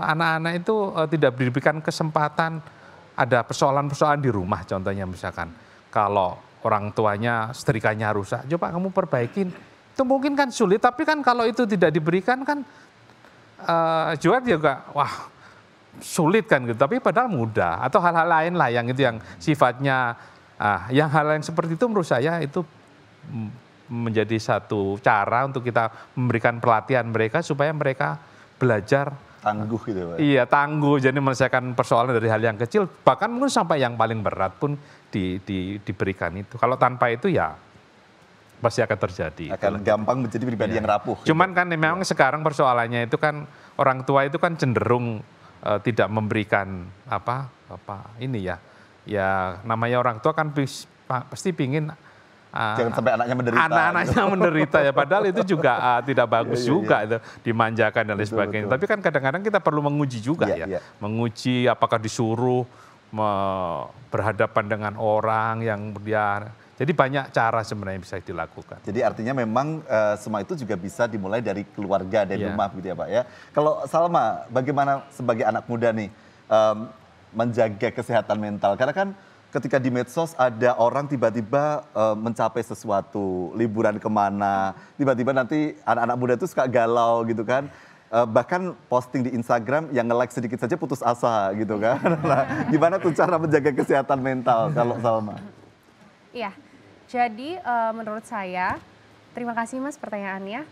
anak-anak itu tidak diberikan kesempatan ada persoalan-persoalan di rumah. Contohnya misalkan kalau orang tuanya setrikanya rusak, coba kamu perbaikin. Itu mungkin kan sulit, tapi kan kalau itu tidak diberikan kan juga wah sulit kan gitu. Tapi padahal mudah atau hal-hal lain lah yang itu yang sifatnya hal yang seperti itu menurut saya itu menjadi satu cara untuk kita memberikan pelatihan mereka supaya mereka belajar tangguh gitu Pak. Iya, tangguh, jadi menyelesaikan persoalan dari hal yang kecil bahkan mungkin sampai yang paling berat pun diberikan itu. Kalau tanpa itu ya pasti akan terjadi. Akan gampang menjadi pribadi yang rapuh. Cuman kan memang sekarang persoalannya itu kan orang tua itu kan cenderung tidak memberikan ini ya. Ya namanya orang tua kan pasti pingin jangan sampai anaknya menderita. Anak-anaknya menderita ya. Padahal itu juga tidak bagus juga itu dimanjakan dan lain sebagainya. Tapi kan kadang-kadang kita perlu menguji juga ya. Menguji apakah disuruh berhadapan dengan orang yang dia. Jadi banyak cara sebenarnya bisa dilakukan. Jadi artinya memang semua itu juga bisa dimulai dari keluarga, dari rumah gitu ya Pak ya. Kalau Salma, bagaimana sebagai anak muda nih menjaga kesehatan mental? Karena kan ketika di medsos ada orang tiba-tiba mencapai sesuatu, liburan kemana, tiba-tiba nanti anak-anak muda itu suka galau gitu kan. Bahkan posting di Instagram yang nge-like sedikit saja putus asa gitu kan. Nah, gimana tuh cara menjaga kesehatan mental kalau Salma? Iya. Jadi menurut saya, terima kasih Mas pertanyaannya.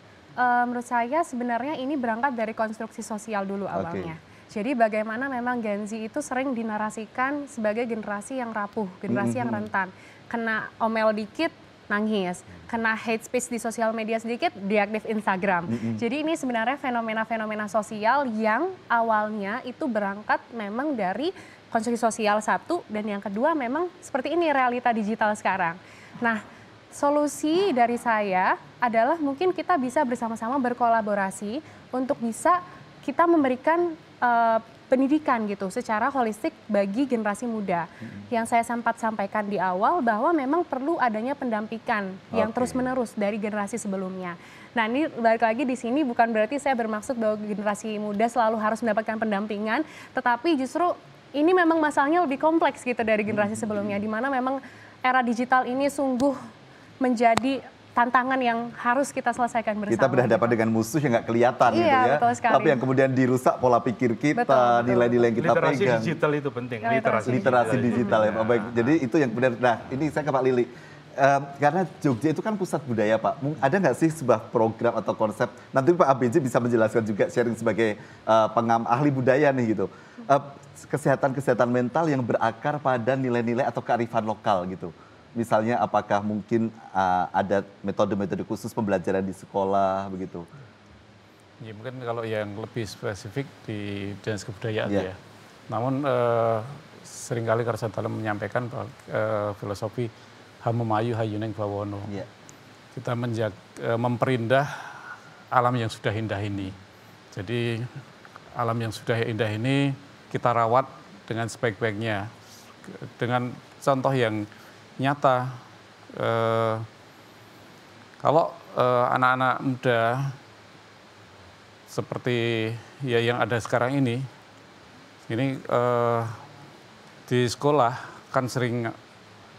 Menurut saya sebenarnya ini berangkat dari konstruksi sosial dulu awalnya. Jadi bagaimana memang Gen Z itu sering dinarasikan sebagai generasi yang rapuh, generasi yang rentan. Kena omel dikit, nangis. Kena hate speech di sosial media sedikit, deaktif Instagram. Jadi ini sebenarnya fenomena-fenomena sosial yang awalnya itu berangkat memang dari konstruksi sosial satu, dan yang kedua memang seperti ini realita digital sekarang. Nah, solusi dari saya adalah mungkin kita bisa bersama-sama berkolaborasi untuk bisa kita memberikan pendidikan gitu secara holistik bagi generasi muda. Yang saya sempat sampaikan di awal bahwa memang perlu adanya pendampingan yang terus-menerus dari generasi sebelumnya. Nah, ini balik lagi di sini bukan berarti saya bermaksud bahwa generasi muda selalu harus mendapatkan pendampingan, tetapi justru ini memang masalahnya lebih kompleks gitu dari generasi sebelumnya, di mana memang era digital ini sungguh menjadi tantangan yang harus kita selesaikan bersama. Kita berhadapan dengan musuh yang nggak kelihatan gitu ya. Betul sekali. Tapi yang kemudian dirusak pola pikir kita, nilai-nilai yang kita literasi pegang. Literasi digital itu penting. Literasi digital ya Pak. Baik, jadi itu yang kemudian, nah ini saya ke Pak Lili. Karena Jogja itu kan pusat budaya Pak. Ada nggak sih sebuah program atau konsep, nanti Pak ABJ bisa menjelaskan juga sharing sebagai ahli budaya nih gitu. Kesehatan mental yang berakar pada nilai-nilai atau kearifan lokal gitu. Misalnya apakah mungkin ada metode-metode khusus pembelajaran di sekolah begitu? Ya mungkin kalau yang lebih spesifik di dinas kebudayaan ya. Namun seringkali Karsa Dalam menyampaikan filosofi Hamemayu Hayuneng Bawono. Kita memperindah alam yang sudah indah ini. Jadi alam yang sudah indah ini kita rawat dengan sebaik-baiknya. Dengan contoh yang nyata, kalau anak-anak muda seperti ya yang ada sekarang ini di sekolah kan sering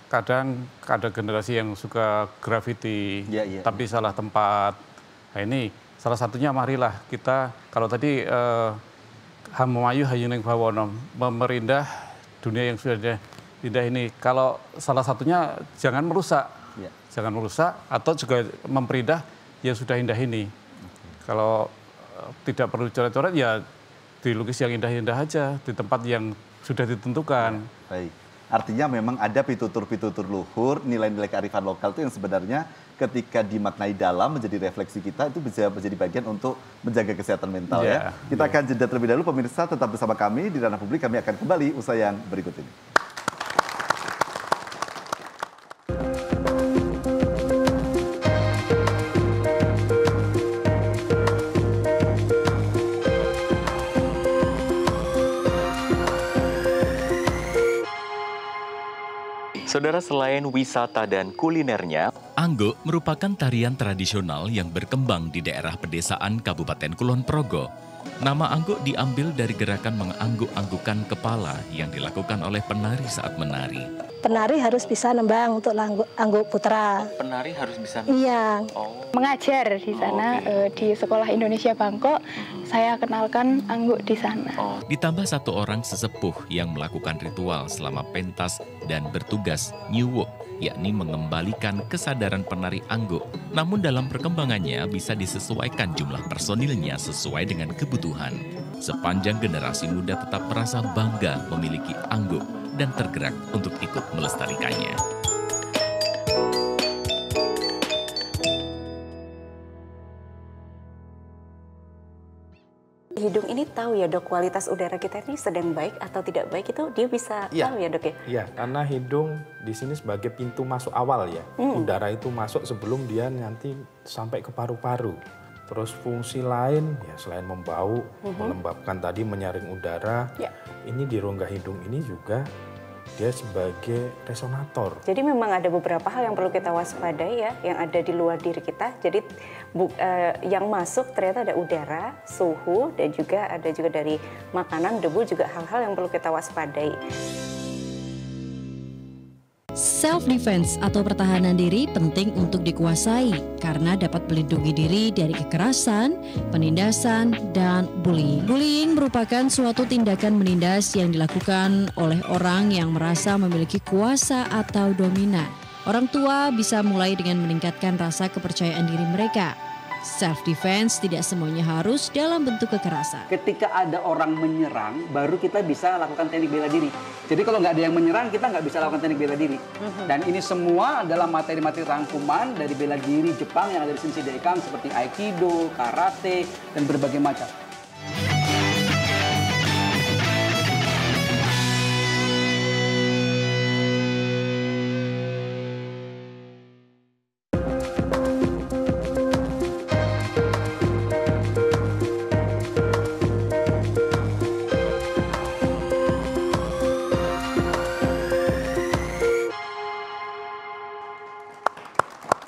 kadang ada generasi yang suka graffiti, tapi salah tempat. Nah ini salah satunya marilah kita, kalau tadi Hamemayu Hayuneng Bawono, memperindah dunia yang sudah ada indah ini. Kalau salah satunya jangan merusak, atau juga memperindah yang sudah indah ini. Kalau tidak perlu coret-coret ya dilukis yang indah-indah aja di tempat yang sudah ditentukan. Baik, artinya memang ada pitutur-pitutur luhur, nilai-nilai kearifan lokal itu yang sebenarnya ketika dimaknai dalam menjadi refleksi kita itu bisa menjadi bagian untuk menjaga kesehatan mental ya. Kita akan jeda terlebih dahulu, pemirsa tetap bersama kami di Ranah Publik. Kami akan kembali usai yang berikut ini. Saudara, selain wisata dan kulinernya, Angguk merupakan tarian tradisional yang berkembang di daerah pedesaan Kabupaten Kulon Progo. Nama Angguk diambil dari gerakan mengangguk-anggukan kepala yang dilakukan oleh penari saat menari. Penari harus bisa nembang untuk Angguk Putra. Penari harus bisa nembang? Iya. Mengajar di sana, di Sekolah Indonesia Bangkok, saya kenalkan Angguk di sana. Ditambah satu orang sesepuh yang melakukan ritual selama pentas dan bertugas nyuwuk, yakni mengembalikan kesadaran penari Angguk. Namun dalam perkembangannya bisa disesuaikan jumlah personilnya sesuai dengan kebutuhan. Sepanjang generasi muda tetap merasa bangga memiliki Angguk dan tergerak untuk ikut melestarikannya. Hidung ini tahu ya Dok, kualitas udara kita ini sedang baik atau tidak baik itu dia bisa tahu ya Dok ya? Iya, karena hidung di sini sebagai pintu masuk awal ya. Udara itu masuk sebelum dia nanti sampai ke paru-paru. Terus fungsi lain ya selain membau, melembabkan tadi, menyaring udara, ini di rongga hidung ini juga dia sebagai resonator. Jadi memang ada beberapa hal yang perlu kita waspadai ya, yang ada di luar diri kita. Jadi yang masuk ternyata ada udara, suhu, dan juga ada juga dari makanan, debu, juga hal-hal yang perlu kita waspadai. Self-defense atau pertahanan diri penting untuk dikuasai karena dapat melindungi diri dari kekerasan, penindasan, dan bullying. Bullying merupakan suatu tindakan menindas yang dilakukan oleh orang yang merasa memiliki kuasa atau dominan. Orang tua bisa mulai dengan meningkatkan rasa kepercayaan diri mereka. Self-defense tidak semuanya harus dalam bentuk kekerasan. Ketika ada orang menyerang, baru kita bisa lakukan teknik bela diri. Jadi kalau nggak ada yang menyerang, kita nggak bisa lakukan teknik bela diri. Dan ini semua adalah materi-materi rangkuman dari bela diri Jepang yang ada di Shinsei Daikan seperti Aikido, Karate, dan berbagai macam.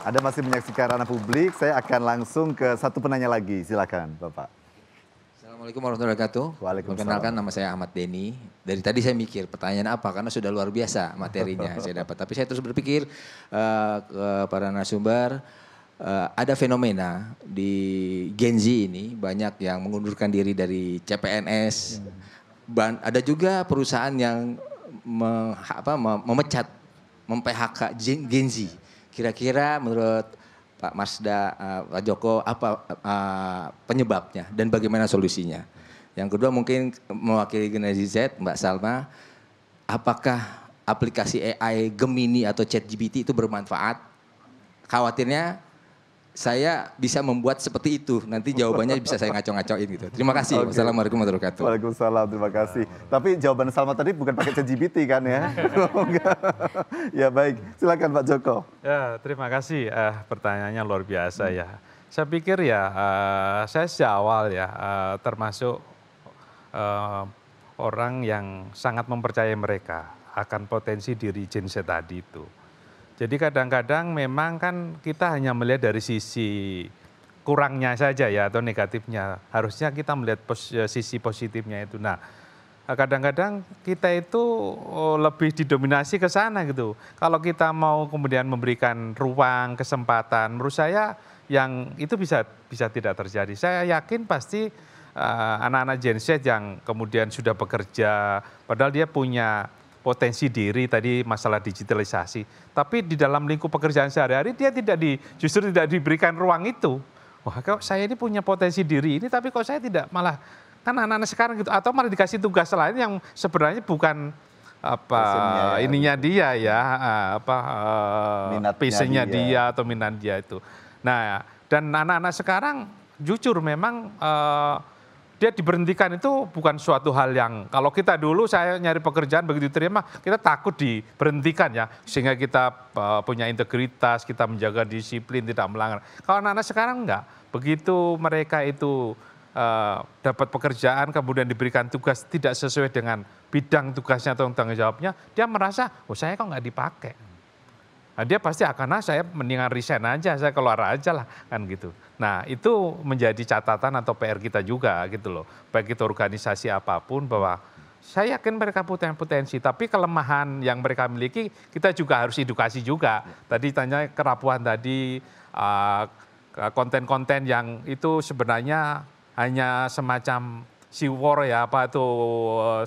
Anda masih menyaksikan Ranah Publik, saya akan langsung ke satu penanya lagi, silakan Bapak. Assalamualaikum warahmatullahi wabarakatuh. Perkenalkan, nama saya Ahmad Denny. Dari tadi saya mikir pertanyaan apa, karena sudah luar biasa materinya saya dapat. Tapi saya terus berpikir ke para narasumber, ada fenomena di Gen Z ini, banyak yang mengundurkan diri dari CPNS. Ada juga perusahaan yang memecat, mem-PHK Gen Z. Kira-kira menurut Pak Marsda, Pak Joko, apa penyebabnya dan bagaimana solusinya? Yang kedua mungkin mewakili generasi Z, Mbak Salma, apakah aplikasi AI Gemini atau ChatGPT itu bermanfaat? Khawatirnya saya bisa membuat seperti itu. Nanti jawabannya bisa saya ngaco-ngacoin gitu. Terima kasih. Oke. Wassalamualaikum warahmatullahi wabarakatuh. Waalaikumsalam, terima kasih. Tapi jawaban Salma tadi bukan pakai ChatGPT kan ya? Ya baik, silakan Pak Joko. Ya, terima kasih. Pertanyaannya luar biasa ya. Saya pikir ya, saya sejak awal ya termasuk orang yang sangat mempercayai mereka akan potensi diri Gen Z tadi itu. Jadi kadang-kadang memang kan kita hanya melihat dari sisi kurangnya saja ya atau negatifnya. Harusnya kita melihat sisi positifnya itu. Nah, kadang-kadang kita itu lebih didominasi ke sana gitu. Kalau kita mau kemudian memberikan ruang, kesempatan, menurut saya yang itu bisa tidak terjadi. Saya yakin pasti anak-anak Gen Z yang kemudian sudah bekerja, padahal dia punya potensi diri tadi masalah digitalisasi, tapi di dalam lingkup pekerjaan sehari-hari dia justru tidak diberikan ruang itu. Wah, kok saya ini punya potensi diri ini, tapi kok saya tidak, malah kan anak-anak sekarang gitu, atau malah dikasih tugas lain yang sebenarnya bukan ininya dia ya, passionnya dia atau minat dia itu. Nah, dan anak-anak sekarang jujur memang dia diberhentikan itu bukan suatu hal yang, kalau kita dulu saya nyari pekerjaan begitu diterima, kita takut diberhentikan ya, sehingga kita punya integritas, kita menjaga disiplin, tidak melanggar. Kalau anak-anak sekarang enggak, begitu mereka itu dapat pekerjaan, kemudian diberikan tugas tidak sesuai dengan bidang tugasnya atau tanggung jawabnya, dia merasa, oh saya kok nggak dipakai. Nah, dia pasti akan, saya mendingan resign aja, saya keluar aja lah, kan gitu. Nah, itu menjadi catatan atau PR kita juga gitu loh. Baik itu organisasi apapun, bahwa saya yakin mereka punya potensi, tapi kelemahan yang mereka miliki kita juga harus edukasi juga. Tadi tanya kerapuhan tadi, konten-konten yang itu sebenarnya hanya semacam siwor ya, apa itu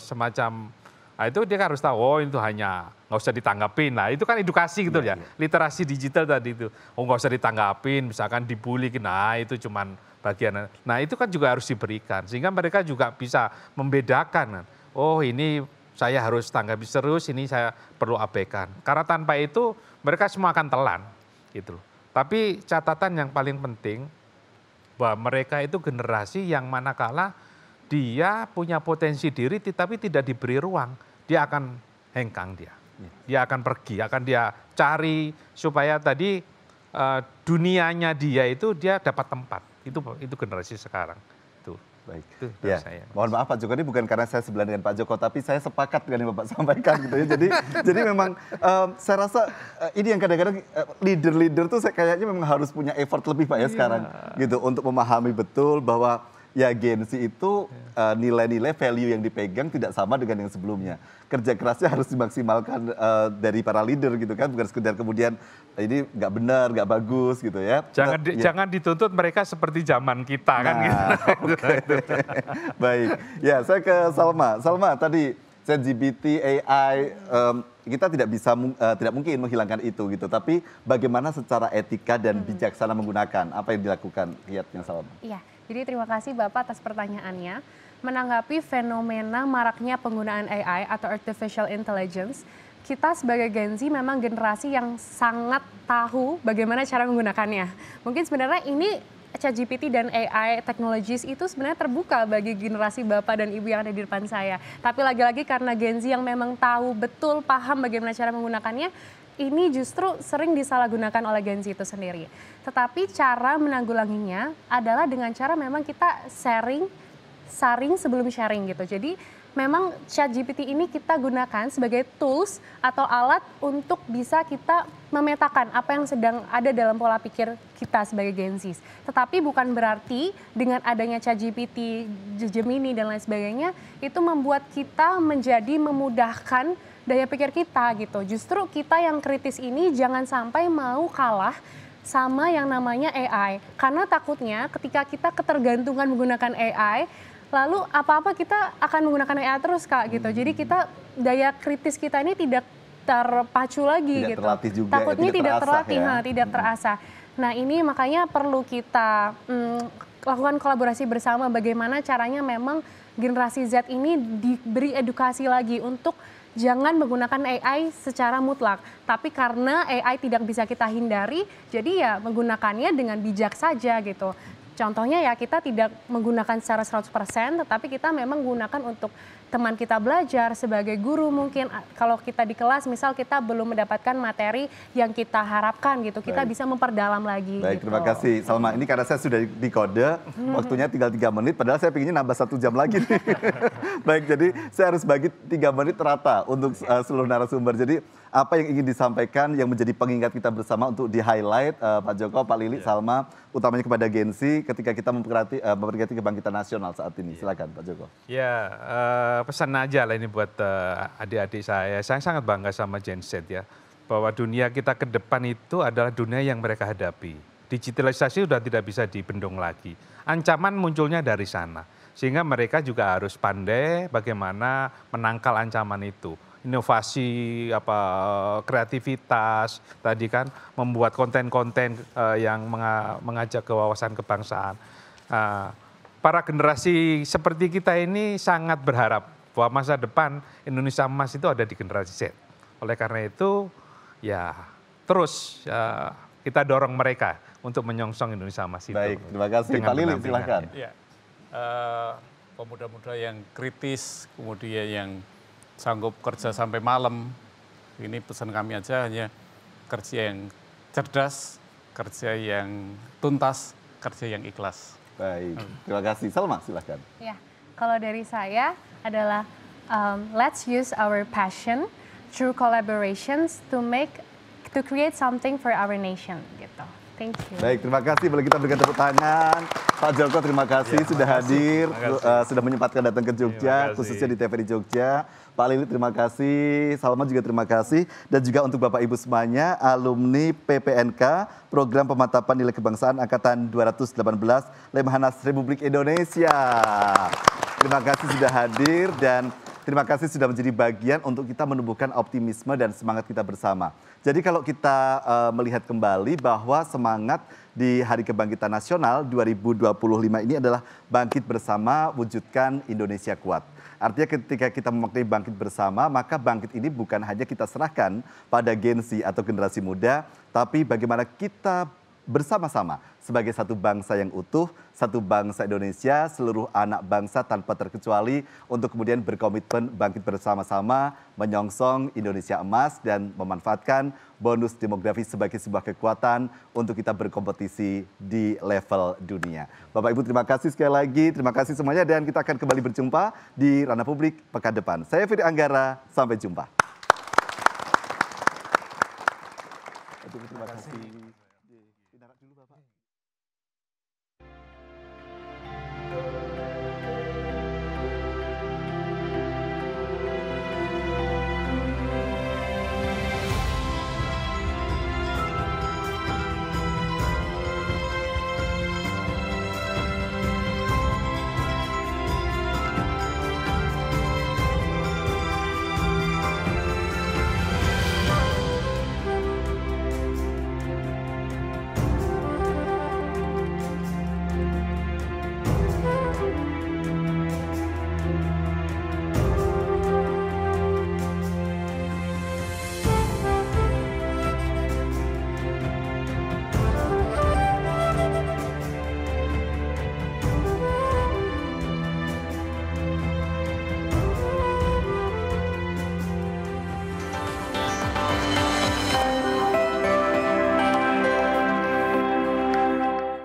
semacam, nah itu dia harus tahu, oh itu hanya nggak usah ditanggapin. Nah itu kan edukasi gitu ya, literasi digital tadi itu. Oh nggak usah ditanggapin, misalkan dibully, nah itu cuman bagian. Nah itu kan juga harus diberikan, sehingga mereka juga bisa membedakan. Oh ini saya harus tanggapi serius, ini saya perlu abaikan. Karena tanpa itu mereka semua akan telan gitu. Tapi catatan yang paling penting, bahwa mereka itu generasi yang manakala dia punya potensi diri tapi tidak diberi ruang, dia akan hengkang dia akan pergi, akan dia cari supaya tadi dunianya dia itu dia dapat tempat. Itu generasi sekarang. Itu. Baik. Itu ya. saya. Mohon maaf Pak Joko, ini bukan karena saya sebelah dengan Pak Joko, tapi saya sepakat dengan yang Bapak sampaikan gitu ya. Jadi memang saya rasa ini yang kadang-kadang leader-leader tuh kayaknya memang harus punya effort lebih Pak ya sekarang gitu untuk memahami betul bahwa ya Gen Z itu nilai-nilai value yang dipegang tidak sama dengan yang sebelumnya. Kerja kerasnya harus dimaksimalkan dari para leader gitu kan, bukan sekedar kemudian ini nggak benar, nggak bagus gitu ya. Jangan dituntut mereka seperti zaman kita kan gitu. Okay. Baik, ya saya ke Salma. Salma tadi ChatGPT, AI, kita tidak mungkin menghilangkan itu gitu. Tapi bagaimana secara etika dan bijaksana menggunakan, apa yang dilakukan kiatnya Salma? Iya. Jadi terima kasih Bapak atas pertanyaannya. Menanggapi fenomena maraknya penggunaan AI atau Artificial Intelligence, kita sebagai Gen Z memang generasi yang sangat tahu bagaimana cara menggunakannya. Mungkin sebenarnya ini ChatGPT dan AI technologies itu sebenarnya terbuka bagi generasi Bapak dan Ibu yang ada di depan saya. Tapi lagi-lagi karena Gen Z yang memang tahu betul, paham bagaimana cara menggunakannya, ini justru sering disalahgunakan oleh Gen Z itu sendiri. Tetapi cara menanggulanginya adalah dengan cara memang kita saring sebelum sharing gitu. Jadi memang ChatGPT ini kita gunakan sebagai tools atau alat untuk bisa kita memetakan apa yang sedang ada dalam pola pikir kita sebagai Gen Z. Tetapi bukan berarti dengan adanya ChatGPT, Gemini dan lain sebagainya itu membuat kita menjadi memudahkan daya pikir kita gitu. Justru kita yang kritis ini jangan sampai mau kalah sama yang namanya AI. Karena takutnya ketika kita ketergantungan menggunakan AI, lalu apa-apa kita akan menggunakan AI terus Kak gitu. Jadi kita daya kritis kita ini tidak terpacu lagi tidak gitu. Terlatih juga, Takutnya tidak terlatih, ya. tidak terasa. Nah ini makanya perlu kita lakukan kolaborasi bersama bagaimana caranya memang generasi Z ini diberi edukasi lagi untuk jangan menggunakan AI secara mutlak. Tapi karena AI tidak bisa kita hindari, jadi ya menggunakannya dengan bijak saja gitu. Contohnya ya kita tidak menggunakan secara 100%, tetapi kita memang gunakan untuk teman kita belajar sebagai guru mungkin. Kalau kita di kelas misal kita belum mendapatkan materi yang kita harapkan gitu, kita bisa memperdalam lagi. Baik, gitu. terima kasih Salma. Ini karena saya sudah di kode, waktunya tinggal 3 menit, padahal saya pinginnya nambah 1 jam lagi nih. Baik, jadi saya harus bagi 3 menit rata untuk seluruh narasumber. Jadi apa yang ingin disampaikan yang menjadi pengingat kita bersama untuk di-highlight Pak Joko, Pak Lili, Salma, utamanya kepada Gen Z ketika kita memperingati kebangkitan nasional saat ini. Silakan Pak Joko. Ya, pesan aja lah ini buat adik-adik saya. Saya sangat bangga sama Gen Z ya. Bahwa dunia kita ke depan itu adalah dunia yang mereka hadapi. Digitalisasi sudah tidak bisa dibendung lagi. Ancaman munculnya dari sana. Sehingga mereka juga harus pandai bagaimana menangkal ancaman itu. Inovasi, kreativitas, tadi kan membuat konten-konten yang mengajak ke wawasan kebangsaan. Para generasi seperti kita ini sangat berharap bahwa masa depan Indonesia emas itu ada di generasi Z. Oleh karena itu, ya terus kita dorong mereka untuk menyongsong Indonesia emas itu. Baik, terima kasih. Pak Lili, silakan. Ya, pemuda-pemuda yang kritis, kemudian yang sanggup kerja sampai malam, ini pesan kami aja hanya kerja yang cerdas, kerja yang tuntas, kerja yang ikhlas. Baik, terima kasih. Salma, silakan. Ya, kalau dari saya adalah let's use our passion through collaborations to create something for our nation gitu. Thank you. Baik, terima kasih. Boleh kita berikan tepuk tangan. Pak Joko, terima kasih sudah hadir, sudah menyempatkan datang ke Jogja, khususnya di TVRI Jogja. Pak Lili, terima kasih. Salma juga terima kasih. Dan juga untuk Bapak Ibu semuanya, alumni PPNK, Program Pemantapan Nilai Kebangsaan Angkatan 218, Lemhanas Republik Indonesia. Terima kasih sudah hadir dan terima kasih sudah menjadi bagian untuk kita menumbuhkan optimisme dan semangat kita bersama. Jadi kalau kita melihat kembali bahwa semangat di Hari Kebangkitan Nasional 2025 ini adalah bangkit bersama, wujudkan Indonesia kuat. Artinya ketika kita memaknai bangkit bersama, maka bangkit ini bukan hanya kita serahkan pada Gen Z atau generasi muda, tapi bagaimana kita bersama-sama sebagai satu bangsa yang utuh, satu bangsa Indonesia, seluruh anak bangsa tanpa terkecuali untuk kemudian berkomitmen bangkit bersama-sama, menyongsong Indonesia emas dan memanfaatkan bonus demografi sebagai sebuah kekuatan untuk kita berkompetisi di level dunia. Bapak Ibu terima kasih sekali lagi, terima kasih semuanya dan kita akan kembali berjumpa di Ranah Publik pekan depan. Saya Firly Anggara, sampai jumpa. Terima kasih.